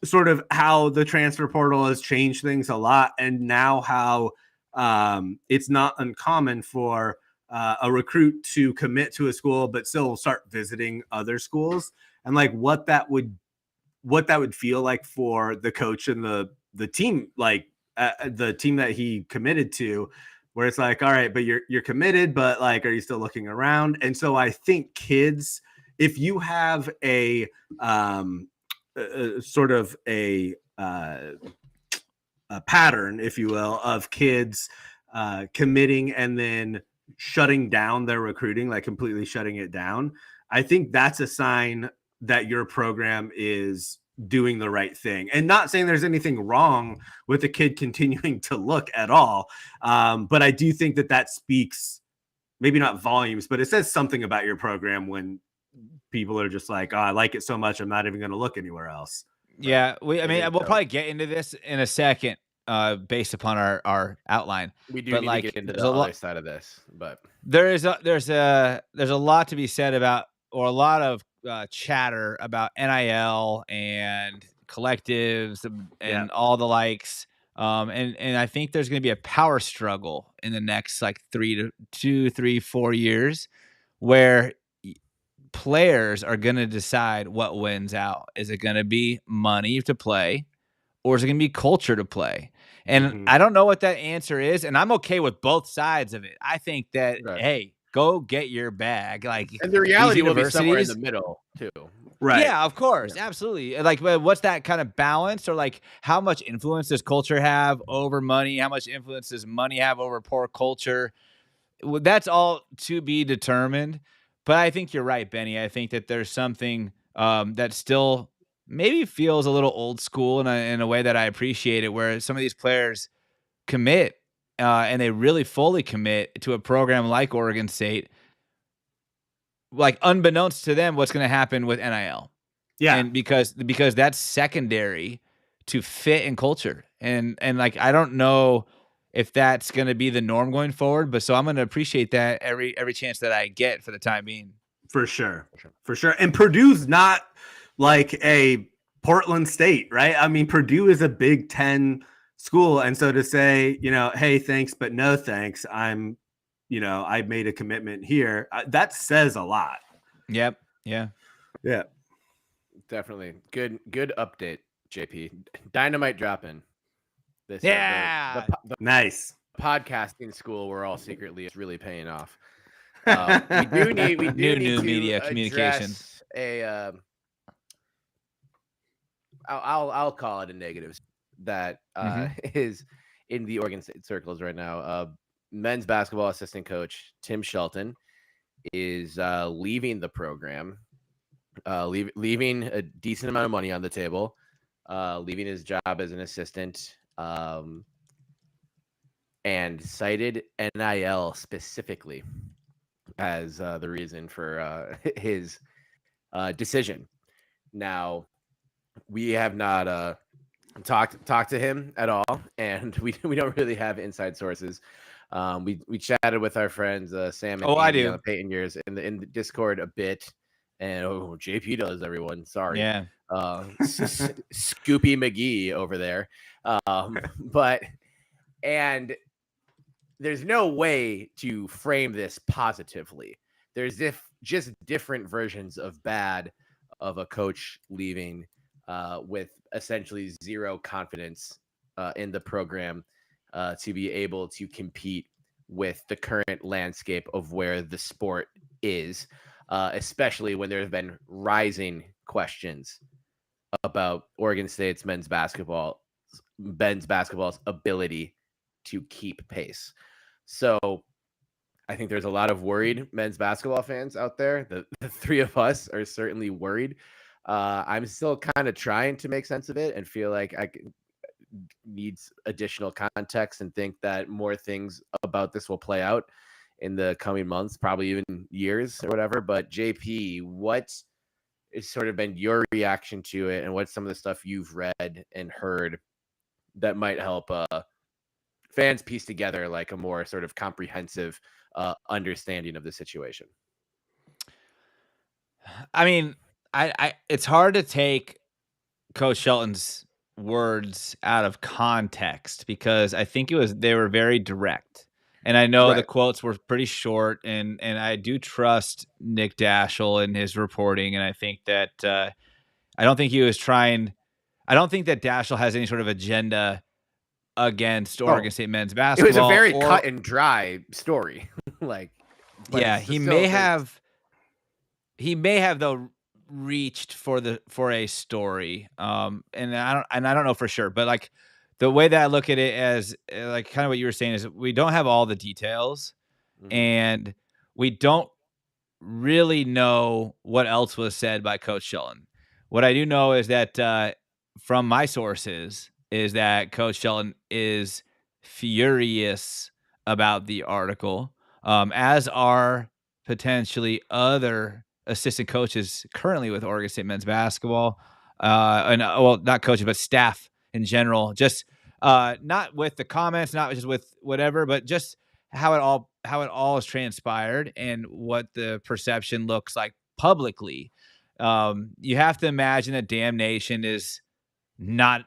sort of how the transfer portal has changed things a lot, and now how it's not uncommon for a recruit to commit to a school but still start visiting other schools, and like what that would feel like for the coach and the team, like the team that he committed to, where it's like, all right, but you're committed, but like, are you still looking around? And so I think kids, if you have a sort of a pattern, if you will, of kids committing and then shutting down their recruiting, like completely shutting it down, I think that's a sign that your program is doing the right thing. And not saying there's anything wrong with the kid continuing to look at all. But I do think that speaks, maybe not volumes, but it says something about your program when people are just like, oh, I like it so much, I'm not even going to look anywhere else. Yeah. We'll probably get into this in a second based upon our outline. We do need to get into the other side of this, but there's a lot to be said about, or a lot of chatter about NIL and collectives and all the likes. And I think there's going to be a power struggle in the next like 4 years where players are going to decide what wins out. Is it going to be money to play, or is it going to be culture to play? And I don't know what that answer is. And I'm okay with both sides of it. I think that, hey, go get your bag. Like, and the reality will be somewhere in the middle too. Right. Yeah, of course. Yeah. Absolutely. Like, what's that kind of balance, or like how much influence does culture have over money? How much influence does money have over poor culture? Well, that's all to be determined. But I think you're right, Benny. I think that there's something that still maybe feels a little old school in a way that I appreciate it, where some of these players commit and they really fully commit to a program like Oregon State, like unbeknownst to them what's going to happen with NIL. Yeah. And because that's secondary to fit and culture. And like, I don't know if that's going to be the norm going forward, but so I'm going to appreciate that every chance that I get for the time being. For sure. And Purdue's not like a Portland State, right? I mean, Purdue is a Big Ten school. And so to say, hey, thanks, but no thanks, I made a commitment here, that says a lot. Yep. Yeah. Yeah. Definitely. Good update, JP. Dynamite dropping. This Yeah. the Nice. podcasting school we're all secretly is really paying off. We do need new to media communications. I'll call it a negative that is in the Oregon State circles right now. Men's basketball assistant coach Tim Shelton is leaving the program, leaving a decent amount of money on the table, leaving his job as an assistant, and cited NIL specifically as the reason for his decision. Now, we have not talked to him at all, and we don't really have inside sources. We chatted with our friends Sam and Andy on the Peyton years in the Discord a bit, and JP does, everyone. Sorry, yeah, Scoopy McGee over there, but there's no way to frame this positively. There's just different versions of bad of a coach leaving with essentially zero confidence in the program to be able to compete with the current landscape of where the sport is, especially when there have been rising questions about Oregon State's men's basketball's ability to keep pace. So I think there's a lot of worried men's basketball fans out there. The three of us are certainly worried. I'm still kind of trying to make sense of it and feel like I needs additional context and think that more things about this will play out in the coming months, probably even years or whatever. But JP, what has sort of been your reaction to it, and what's some of the stuff you've read and heard that might help fans piece together like a more sort of comprehensive understanding of the situation? I mean, I it's hard to take Coach Shelton's words out of context because I think they were very direct. And I know the quotes were pretty short, and I do trust Nick Daschle in his reporting, and I think that I don't think that Daschle has any sort of agenda against Oregon State men's basketball. It was a very cut and dry story. He may have though reached for a story. And I don't know for sure, but like the way that I look at it as like kind of what you were saying is we don't have all the details, and we don't really know what else was said by Coach Shelton. What I do know is that from my sources is that Coach Shelton is furious about the article, as are potentially other assistant coaches currently with Oregon State men's basketball, not coaches, but staff in general. Just not with the comments, not just with whatever, but just how it all has transpired and what the perception looks like publicly. You have to imagine that Damn Nation is not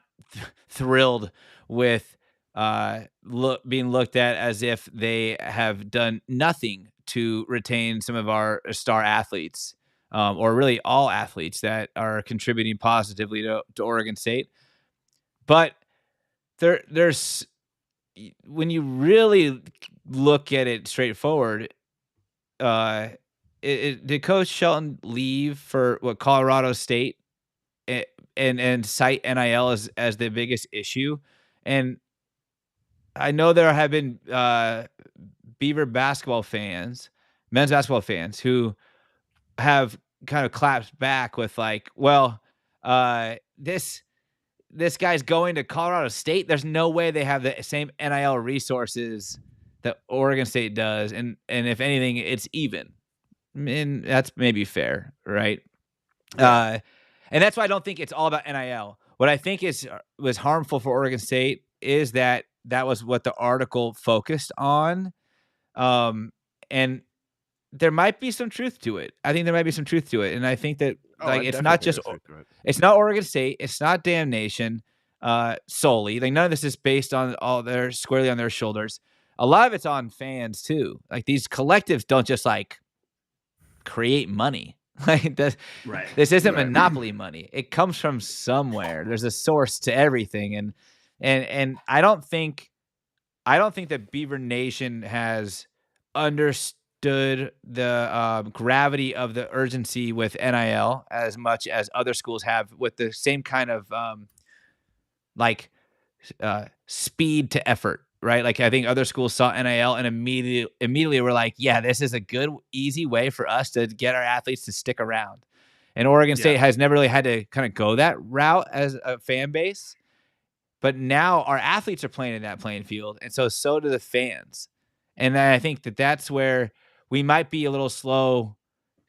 thrilled with being looked at as if they have done nothing to retain some of our star athletes, or really all athletes that are contributing positively to Oregon State. But there's when you really look at it straightforward, did Coach Shelton leave for Colorado State and cite NIL as the biggest issue? And I know there have been Beaver basketball fans, men's basketball fans, who have kind of clapped back with like, well, this guy's going to Colorado State. There's no way they have the same NIL resources that Oregon State does. And if anything, it's even. And that's maybe fair, right? Yeah. And that's why I don't think it's all about NIL. What I think was harmful for Oregon State is that was what the article focused on. And there might be some truth to it. I think there might be some truth to it. And I think that it's not just it's not Oregon State, it's not Damnation solely. Like none of this is based on squarely on their shoulders. A lot of it's on fans too. Like these collectives don't just like create money. Like this isn't monopoly money. It comes from somewhere. There's a source to everything. And I don't think that Beaver Nation has understood the gravity of the urgency with NIL as much as other schools have, with the same kind of speed to effort, right? Like I think other schools saw NIL and immediately were like, yeah, this is a good, easy way for us to get our athletes to stick around. And Oregon State has never really had to kind of go that route as a fan base. But now our athletes are playing in that playing field, and so do the fans. And I think that's where we might be a little slow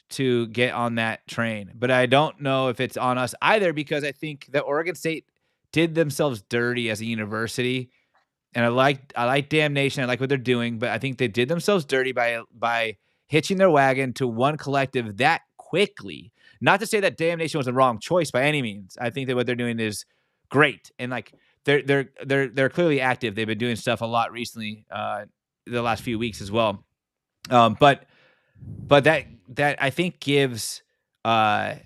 to get on that train. But I don't know if it's on us either, because I think that Oregon State did themselves dirty as a university. And I like Damnation. I like what they're doing, but I think they did themselves dirty by hitching their wagon to one collective that quickly. Not to say that Damnation was the wrong choice by any means. I think that what they're doing is great, and like they're clearly active. They've been doing stuff a lot recently, the last few weeks as well. But that I think gives fans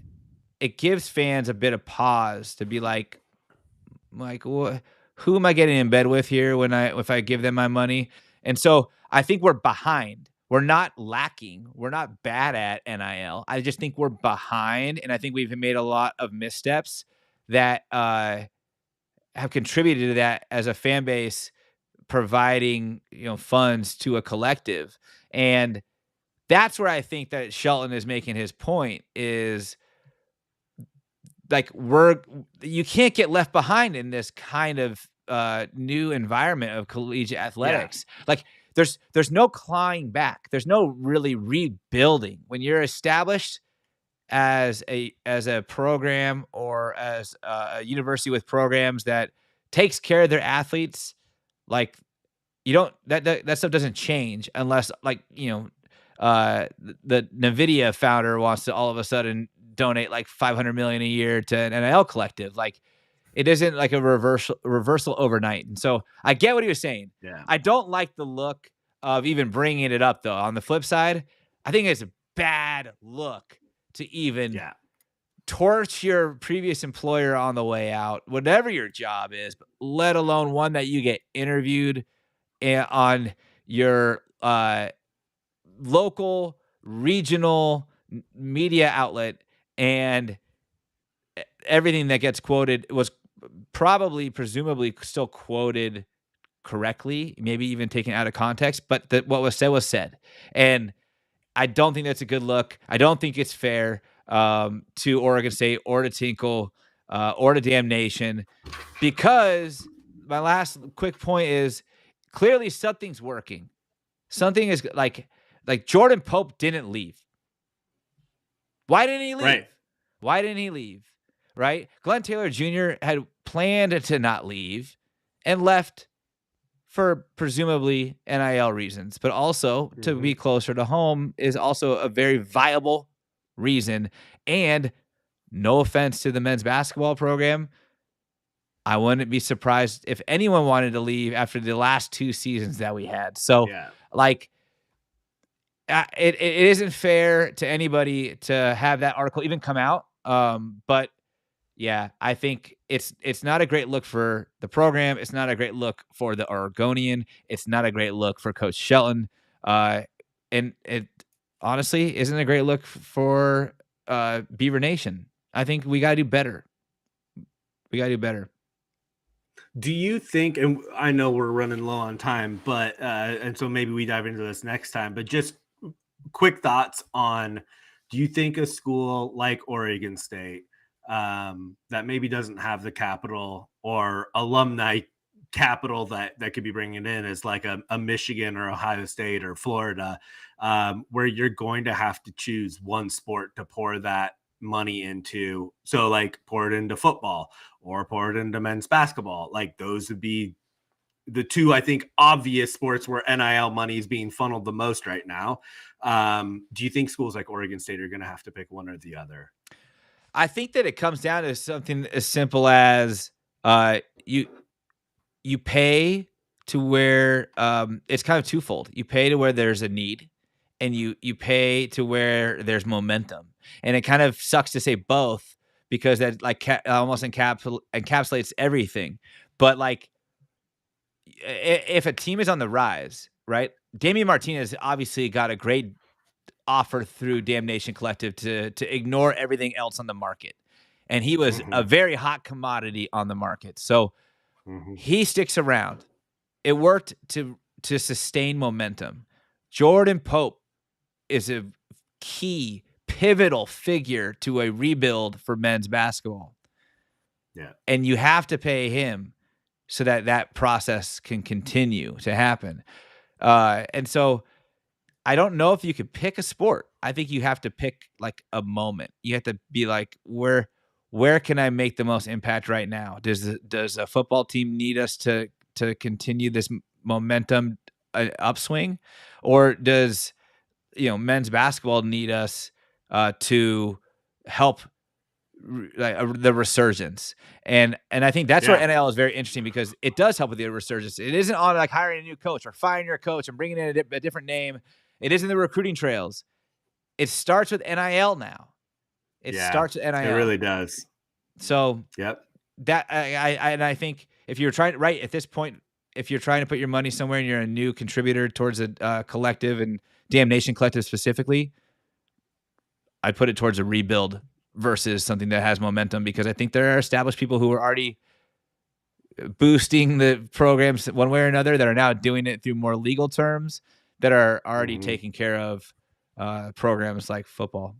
a bit of pause to be like what? Who am I getting in bed with here if I give them my money? And so I think we're behind. We're not lacking. We're not bad at NIL. I just think we're behind, and I think we've made a lot of missteps that have contributed to that as a fan base, providing funds to a collective. And that's where I think that Shelton is making his point is like you can't get left behind in this kind of new environment of collegiate athletics. Yeah. Like there's no clawing back. There's no really rebuilding when you're established as a program or as a university with programs that takes care of their athletes. Like you don't that stuff doesn't change unless the NVIDIA founder wants to all of a sudden donate like $500 million a year to an NIL collective. Like it isn't like a reversal overnight. And so I get what he was saying. Yeah. I don't like the look of even bringing it up though. On the flip side, I think it's a bad look to even torch your previous employer on the way out, whatever your job is, let alone one that you get interviewed on your local, regional media outlet, and everything that gets quoted was presumably still quoted correctly, maybe even taken out of context, but what was said. And I don't think that's a good look. I don't think it's fair to Oregon State or to Tinkle or to Damnation, because my last quick point is clearly something's working. Something is like Jordan Pope didn't leave. Why didn't he leave? Right. Why didn't he leave? Right? Glenn Taylor Jr. had planned to not leave and left for presumably NIL reasons, but also to be closer to home is also a very viable reason. And no offense to the men's basketball program, I wouldn't be surprised if anyone wanted to leave after the last 2 seasons that we had. So it isn't fair to anybody to have that article even come out. But yeah, I think it's not a great look for the program. It's not a great look for the Oregonian. It's not a great look for Coach Shelton. And it honestly isn't a great look for Beaver Nation. I think we got to do better. Do you think, and I know we're running low on time, but and so maybe we dive into this next time, but just quick thoughts on, do you think a school like Oregon State that maybe doesn't have the capital or alumni capital that could be bringing in as like a Michigan or Ohio State or Florida, where you're going to have to choose one sport to pour that money into. So like pour it into football or pour it into men's basketball. Like those would be the two, I think, obvious sports where NIL money is being funneled the most right now. Do you think schools like Oregon State are going to have to pick one or the other? I think that it comes down to something as simple as you pay to where it's kind of twofold. You pay to where there's a need, and you pay to where there's momentum. And it kind of sucks to say both because that like almost encapsulates everything. But like if a team is on the rise, right? Damian Martinez obviously got a great offer through Damnation Collective to ignore everything else on the market. And he was a very hot commodity on the market. So he sticks around. It worked to sustain momentum. Jordan Pope is a key, pivotal figure to a rebuild for men's basketball. Yeah. And you have to pay him so that that process can continue to happen. And so I don't know if you could pick a sport. I think you have to pick like a moment. You have to be like, where can I make the most impact right now? Does a football team need us to continue this momentum upswing, or does men's basketball need us to help the resurgence? And I think that's where NIL is very interesting because it does help with the resurgence. It isn't on like hiring a new coach or firing your coach and bringing in a different name. It isn't the recruiting trails. It starts with NIL now. It starts with NIL. It really does. So yep. That I think if you're trying right at this point, if you're trying to put your money somewhere and you're a new contributor towards a collective and Damnation Collective specifically, I'd put it towards a rebuild versus something that has momentum, because I think there are established people who are already boosting the programs one way or another that are now doing it through more legal terms that are already taking care of programs like football.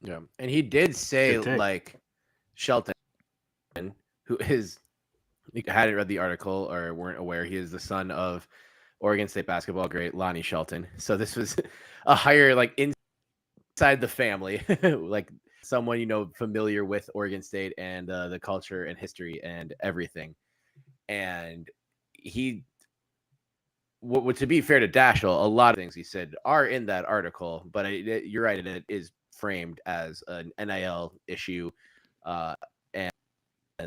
Yeah. And he did say like Shelton, who is, you hadn't read the article or weren't aware, he is the son of Oregon State basketball great Lonnie Shelton. So this was a hire like inside the family, like someone familiar with Oregon State and the culture and history and everything. And he, to be fair to Dashel, a lot of things he said are in that article, but you're right, it is framed as an NIL issue, and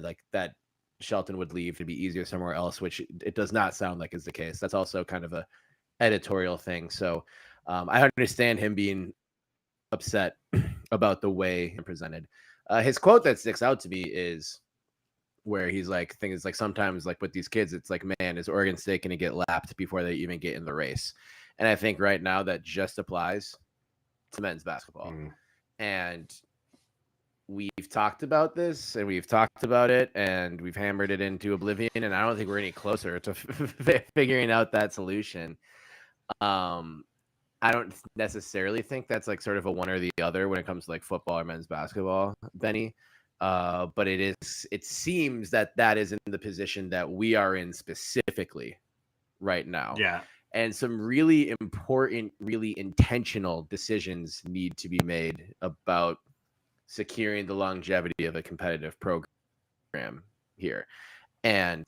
like that Shelton would leave to be easier somewhere else, which it does not sound like is the case. That's also kind of a editorial thing. So I understand him being upset about the way he presented. His quote that sticks out to me is where he's like, things like sometimes like with these kids, it's like, man, is Oregon State going to get lapped before they even get in the race? And I think right now that just applies to men's basketball. And we've talked about this and we've talked about it and we've hammered it into oblivion. And I don't think we're any closer to figuring out that solution. I don't necessarily think that's like sort of a one or the other when it comes to like football or men's basketball, Benny. But it seems that is in the position that we are in specifically right now. Yeah. And some really important, really intentional decisions need to be made about securing the longevity of a competitive program here. And,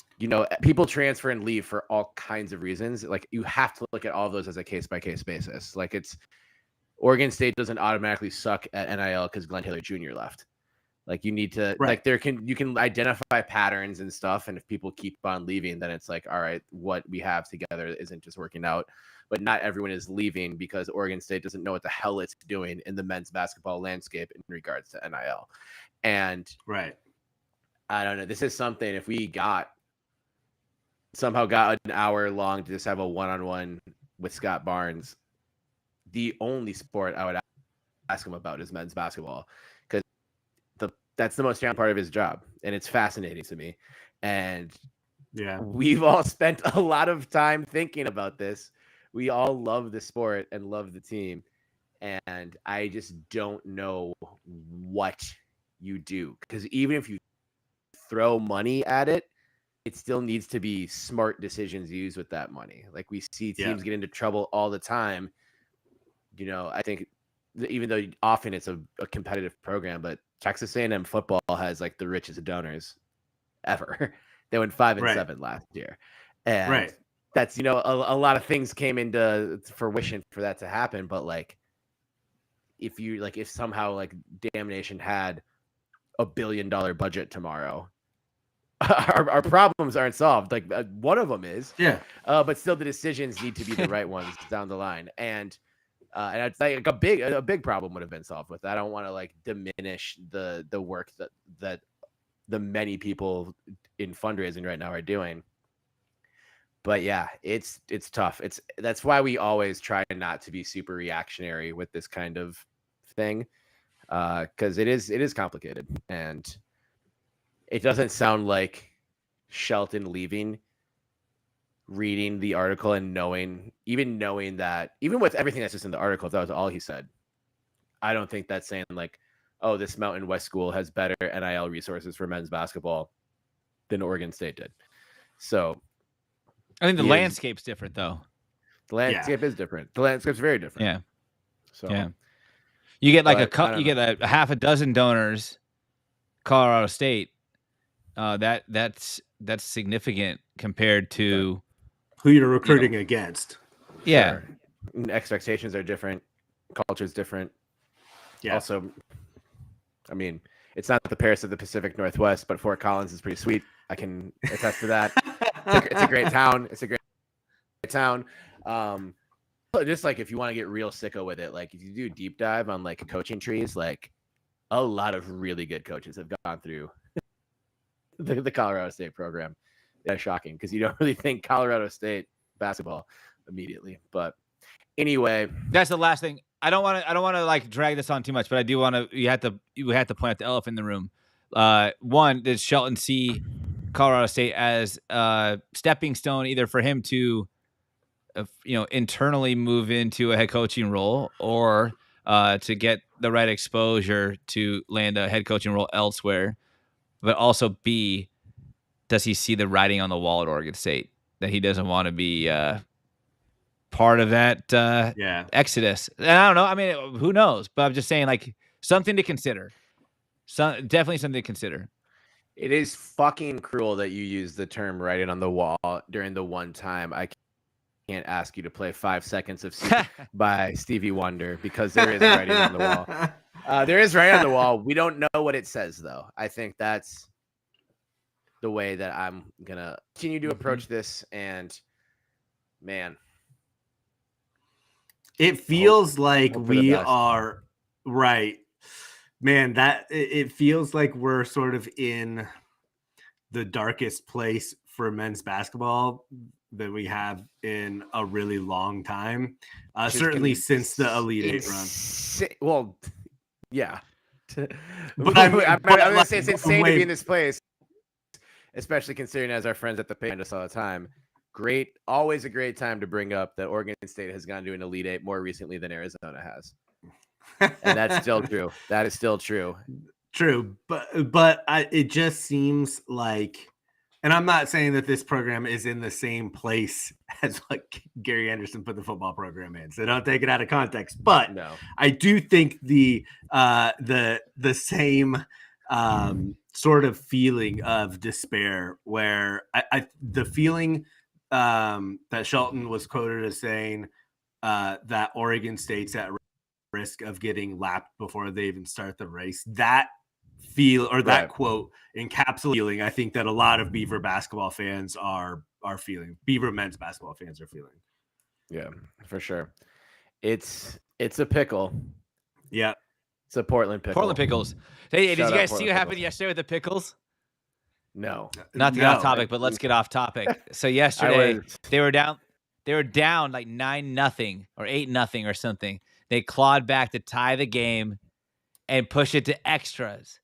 people transfer and leave for all kinds of reasons. Like, you have to look at all those as a case-by-case basis. Like, Oregon State doesn't automatically suck at NIL because Glenn Taylor Jr. left. Like, you need to, like, you can identify patterns and stuff. And if people keep on leaving, then it's like, all right, what we have together isn't just working out. But not everyone is leaving because Oregon State doesn't know what the hell it's doing in the men's basketball landscape in regards to NIL. And I don't know. This is something, if we somehow got an hour long to just have a one-on-one with Scott Barnes, the only sport I would ask him about is men's basketball, because that's the most challenging part of his job. And it's fascinating to me. And we've all spent a lot of time thinking about this. We all love the sport and love the team. And I just don't know what you do, because even if you throw money at it, it still needs to be smart decisions used with that money. Like, we see teams get into trouble all the time. I think even though often it's a competitive program, but Texas A&M football has like the richest donors ever. They went 5-7 last year, and that's a lot of things came into fruition for that to happen. But like, if somehow like Damnation had $1 billion budget tomorrow, our problems aren't solved. Like one of them is, but still the decisions need to be the right ones down the line, and it's like a big problem would have been solved with that. I don't want to like diminish the work that the many people in fundraising right now are doing. But yeah, it's tough. That's why we always try not to be super reactionary with this kind of thing, because it is complicated, and it doesn't sound like Shelton leaving, reading the article and knowing that, even with everything that's just in the article, if that was all he said, I don't think that's saying like, oh, this Mountain West school has better NIL resources for men's basketball than Oregon State did. So I think the landscape's different, though. The landscape is different. The landscape's very different. Yeah. So yeah. You get like a half a dozen donors, Colorado State. That's significant compared to who you're recruiting against. Yeah. Sure. Expectations are different. Culture's different. Yeah. Also, I mean, it's not the Paris of the Pacific Northwest, but Fort Collins is pretty sweet. I can attest to that. It's a great town. It's a great town. Just like if you want to get real sicko with it, like if you do a deep dive on like coaching trees, like a lot of really good coaches have gone through the Colorado State program. That's shocking because you don't really think Colorado State basketball immediately. But anyway, that's the last thing. I don't want to like drag this on too much, but I do want to. We have to point out the elephant in the room. One, did Shelton see Colorado State as a stepping stone either for him to, internally move into a head coaching role, or to get the right exposure to land a head coaching role elsewhere? But also, B, does he see the writing on the wall at Oregon State that he doesn't want to be part of that exodus? And I don't know. I mean, who knows? But I'm just saying, like, something to consider. Definitely something to consider. It is fucking cruel that you use the term writing on the wall during the one time I can't ask you to play 5 seconds of by Stevie Wonder, because there is writing on the wall. There is writing on the wall. We don't know what it says, though. I think that's the way that I'm going to continue to approach this. And, man, it feels like we are right. Man, that it feels like we're sort of in the darkest place for men's basketball that we have in a really long time. Certainly since the Elite Eight run. Well, yeah. But I'm going to say it's insane to be in this place, especially considering, as our friends at the page us all the time, always a great time to bring up that Oregon State has gone to an Elite Eight more recently than Arizona has. And that's still true. That is still true. True. But it just seems like, and I'm not saying that this program is in the same place as like Gary Anderson put the football program in, so don't take it out of context. But no. I do think the same sort of feeling of despair, where the feeling that Shelton was quoted as saying that Oregon State's at risk of getting lapped before they even start the race. That quote encapsulating, I think, that a lot of Beaver basketball fans are feeling. Beaver men's basketball fans are feeling. Yeah, for sure. It's a pickle. Yeah. It's a Portland pickle. Portland pickles. Hey, did you guys see what happened yesterday with the pickles? No. Not to get off topic, but let's get off topic. So yesterday they were down like 9-0 or 8-0 or something. They clawed back to tie the game and push it to extras.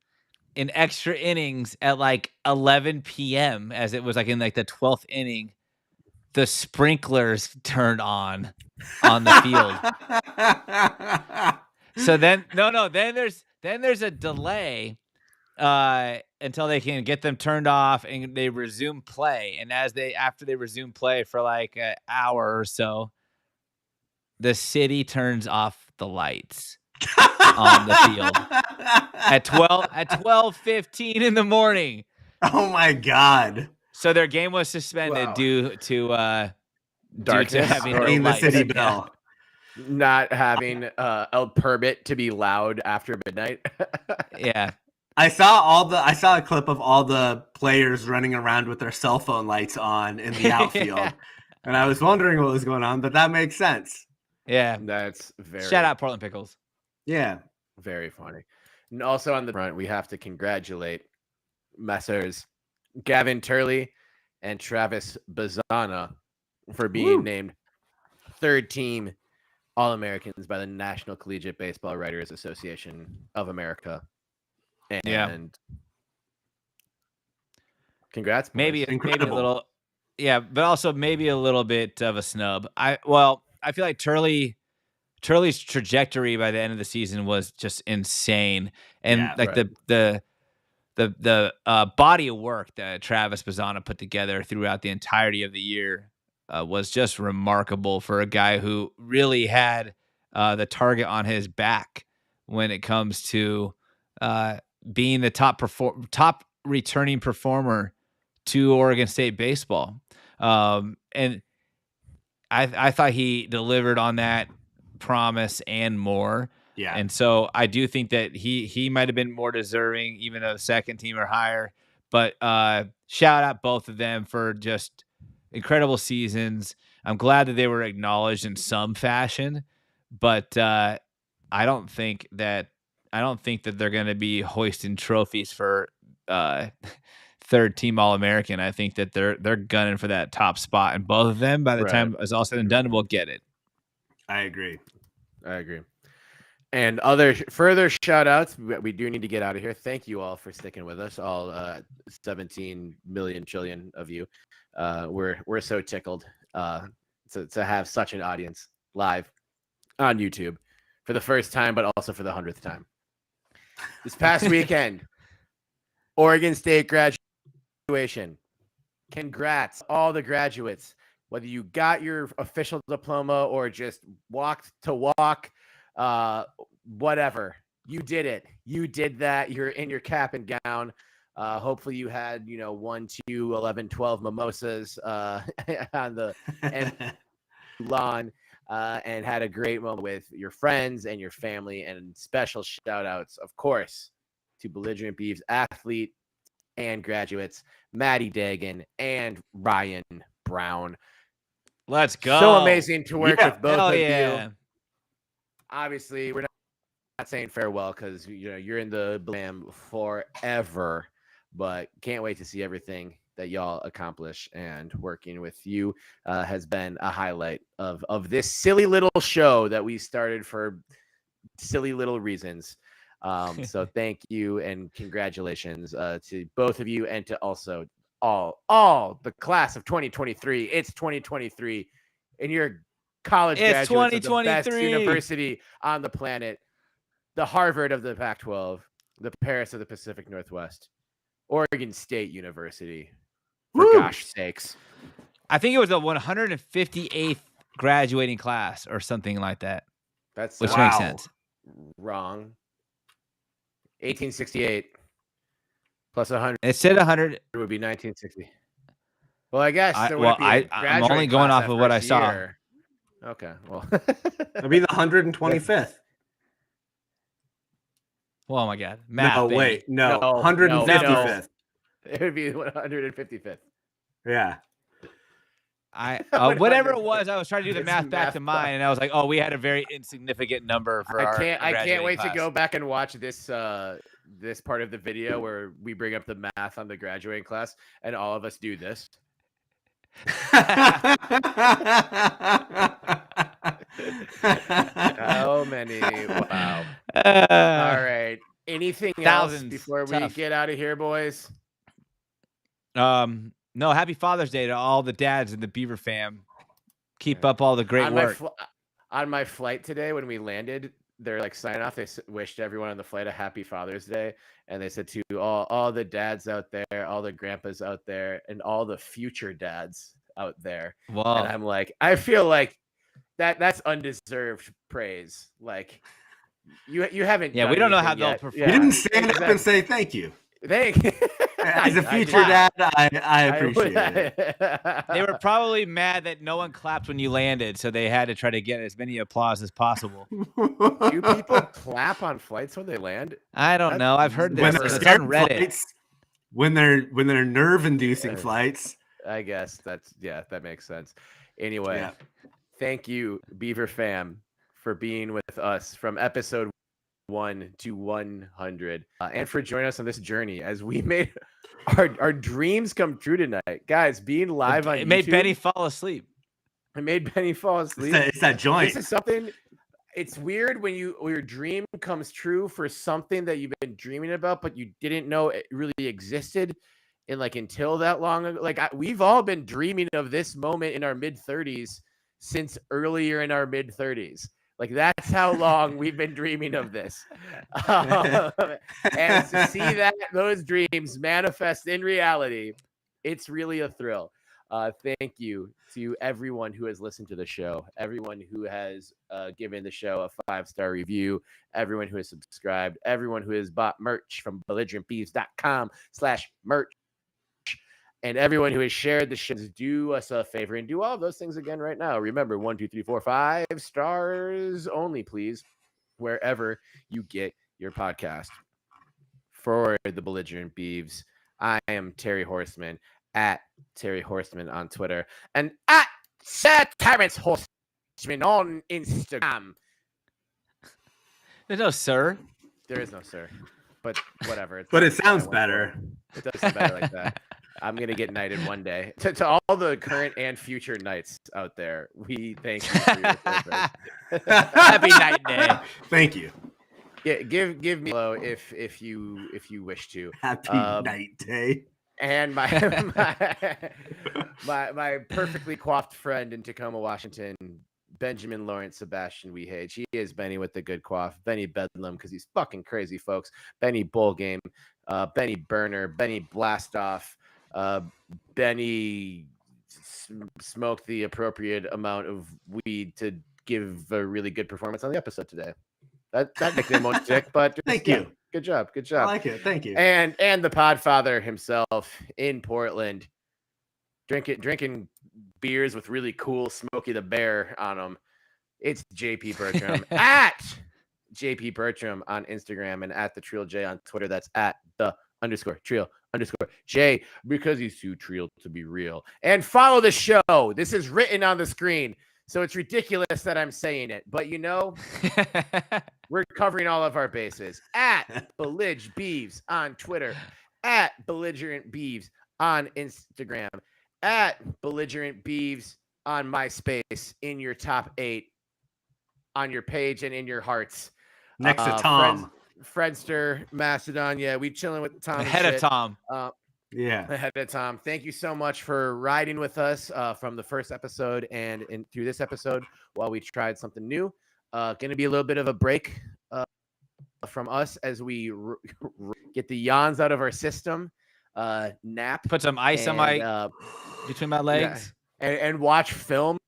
In extra innings at like 11 p.m. as it was like in like the 12th inning, the sprinklers turned on the field. So then there's a delay until they can get them turned off and they resume play. And after they resume play for like an hour or so, the city turns off the lights. on the field at 12:15 in the morning. Oh my God. So their game was suspended Wow. due to Darkness having or no Ringing the lights. city Yeah. bell. Not having a permit to be loud after midnight. Yeah. I saw a clip of all the players running around with their cell phone lights on in the outfield. And I was wondering what was going on, but that makes sense. Yeah. That's very Shout out Portland Pickles. Yeah. very funny. And also on the front, we have to congratulate Messrs. Gavin Turley and Travis Bazana for being named third team All-Americans by the National Collegiate Baseball Writers Association of America. And congrats, boys. Maybe a Incredible. little, yeah, but also maybe a little bit of a snub. I feel like Turley's trajectory by the end of the season was just insane, and Yeah, like right. the body of work that Travis Bazana put together throughout the entirety of the year was just remarkable for a guy who really had the target on his back when it comes to being the top returning performer to Oregon State baseball. And I thought he delivered on that promise and more. Yeah. And so I do think that he might have been more deserving, even though the second team or higher. But shout out both of them for just incredible seasons. I'm glad that they were acknowledged in some fashion, but I don't think that they're going to be hoisting trophies for third team All-American. I think that they're gunning for that top spot, and both of them, by the time it's all said and done, will get it. I agree. And other further shout outs, we do need to get out of here. Thank you all for sticking with us, all 17 million trillion of you. We're so tickled to have such an audience live on YouTube for the first time, but also for the 100th time. This past weekend, Oregon State graduation. Congrats, all the graduates. Whether you got your official diploma or just walked to walk, whatever, you did it. You did that. You're in your cap and gown. Hopefully you had 1, 2, 11, 12 mimosas on the lawn and had a great moment with your friends and your family. And special shout outs, of course, to Belligerent Beavs athlete and graduates Maddie Dagan and Ryan Brown. Let's go. So amazing to work with both of you. Obviously, we're not saying farewell because you're in the Blam forever, but can't wait to see everything that y'all accomplish. And working with you has been a highlight of this silly little show that we started for silly little reasons. So thank you and congratulations to both of you and to also all the class of 2023. It's 2023 and you're college graduates of the best university on the planet, the Harvard of the Pac-12, the Paris of the Pacific Northwest, Oregon State University, for gosh sakes. I think it was the 158th graduating class or something like that. Which makes sense. Wrong. 1868 plus 100. It said 100. It would be 1960. Well, I guess I'm only going off of what I saw. Okay, well, it'll be the 125th. Oh my God, math, no, baby. wait, no, 155th. It would be 155th. Yeah. Whatever it was, I was trying to do the math back to mine, and I was like, "Oh, we had a very insignificant number for our." I can't wait class. to go back and watch this this part of the video where we bring up the math on the graduating class, and all of us do this. How many? Wow. All right. Anything else before we get out of here, boys? No, happy Father's Day to all the dads in the Beaver fam. Keep up all the great work. On my flight today, when we landed, they're like sign off. They wished everyone on the flight a happy Father's Day. And they said to all the dads out there, all the grandpas out there, and all the future dads out there. Wow. And I'm like, I feel like that's undeserved praise. Like, You haven't. Yeah, done we don't know how anything they'll yet. perform. You didn't stand up and say thank you. Thank you. As a I future did. dad, I appreciate it. They were probably mad that no one clapped when you landed, so they had to try to get as many applause as possible. Do people clap on flights when they land? I don't know. I've heard When this. they're It's scared on of Reddit. flights, when they're nerve-inducing flights. I guess that makes sense. Anyway, Yeah. thank you, Beaver fam, for being with us from episode 1 to 100, and for joining us on this journey as we made our dreams come true tonight, guys. Being live on It YouTube, made Benny fall asleep. It made Benny fall asleep. It's that joint. This is something. It's weird when your dream comes true for something that you've been dreaming about, but you didn't know it really existed, and like until that long ago. Like we've all been dreaming of this moment in our mid-30s since earlier in our mid-30s. Like that's how long we've been dreaming of this, and to see those dreams manifest in reality, it's really a thrill. Thank you to everyone who has listened to the show, everyone who has given the show a 5-star review, everyone who has subscribed, everyone who has bought merch from belligerentbeavs.com/merch, and everyone who has shared the show. Do us a favor and do all of those things again right now. Remember, 1, 2, 3, 4, 5 stars only, please, wherever you get your podcast. For the Belligerent Beavs, I am Terry Horseman, at Terry Horseman on Twitter, and at Sir Terrence Horseman on Instagram. There's no sir. There is no sir, but whatever. But it sounds better. It does sound better like that. I'm going to get knighted one day. To all the current and future knights out there, we thank you for your service. Happy Night Day. Thank you. Yeah, give me a follow if you wish to. Happy Night Day. And my perfectly coiffed friend in Tacoma, Washington, Benjamin Lawrence Sebastian Wehage. He is Benny with the good coif. Benny Bedlam, because he's fucking crazy, folks. Benny Bowl Game. Benny Burner. Benny Blastoff. Benny smoked the appropriate amount of weed to give a really good performance on the episode today. That nickname won't stick, but Thank you. Good job. I like it. Thank you. And the Podfather himself in Portland, drinking beers with really cool Smokey the Bear on them. It's JP Bertram at JP Bertram on Instagram and at the Trill J on Twitter. That's at the_Trill_J because he's too trill to be real. And follow the show. This is written on the screen, so it's ridiculous that I'm saying it, but we're covering all of our bases. At Bellig Beavs on Twitter, at Belligerent Beavs on Instagram, at Belligerent Beavs on MySpace, in your top 8 on your page and in your hearts. Next to Tom. Friendster, Mastodon. Yeah, we chilling with Tom. Ahead of Tom. Ahead of Tom. Thank you so much for riding with us from the first episode and through this episode while we tried something new. Going to be a little bit of a break from us as we get the yawns out of our system, nap, put some ice on my between my legs, and watch film.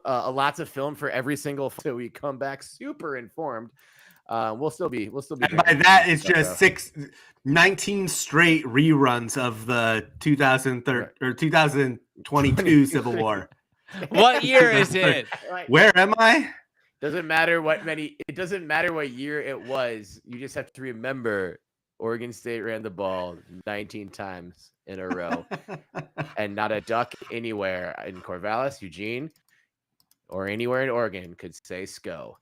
Lots of film for every single, so we come back super informed. We'll still be. And by that, it's just 19 straight reruns of the 2022 Civil War. What year is it? Where am I? Doesn't matter it doesn't matter what year it was. You just have to remember Oregon State ran the ball 19 times in a row and not a duck anywhere in Corvallis, Eugene, or anywhere in Oregon could say SCO.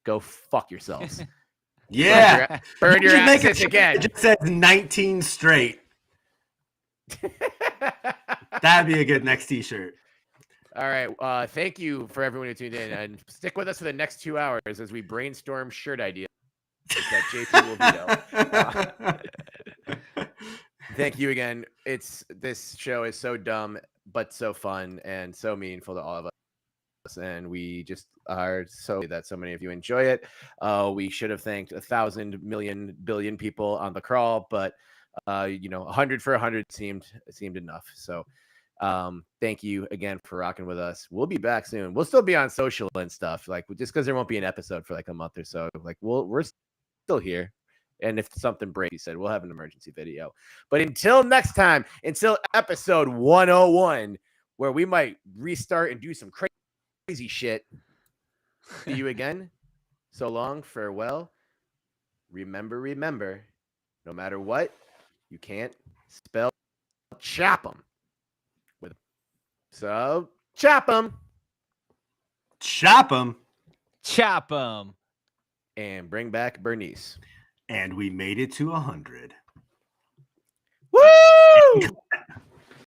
Go fuck yourselves. Yeah. Burn your asses again. It just says 19 straight. That'd be a good next t-shirt. All right. Thank you for everyone who tuned in, and stick with us for the next 2 hours as we brainstorm shirt ideas that JP will veto. Thank you again. This show is so dumb, but so fun and so meaningful to all of us. And we just are so that so many of you enjoy it. We should have thanked 1,000 million billion people on the crawl, but 100 for 100 seemed enough. So Thank you again for rocking with us. We'll be back soon. We'll still be on social and stuff, like just because there won't be an episode for like a month or so. Like we're still here. And if something breaks, he said, we'll have an emergency video. But until next time, until episode 101, where we might restart and do some crazy shit. See you again. So long, farewell. Remember, no matter what, you can't spell chop 'em. So chop 'em. Chop 'em. Chop 'em. And bring back Bernice. And we made it to 100. Woo!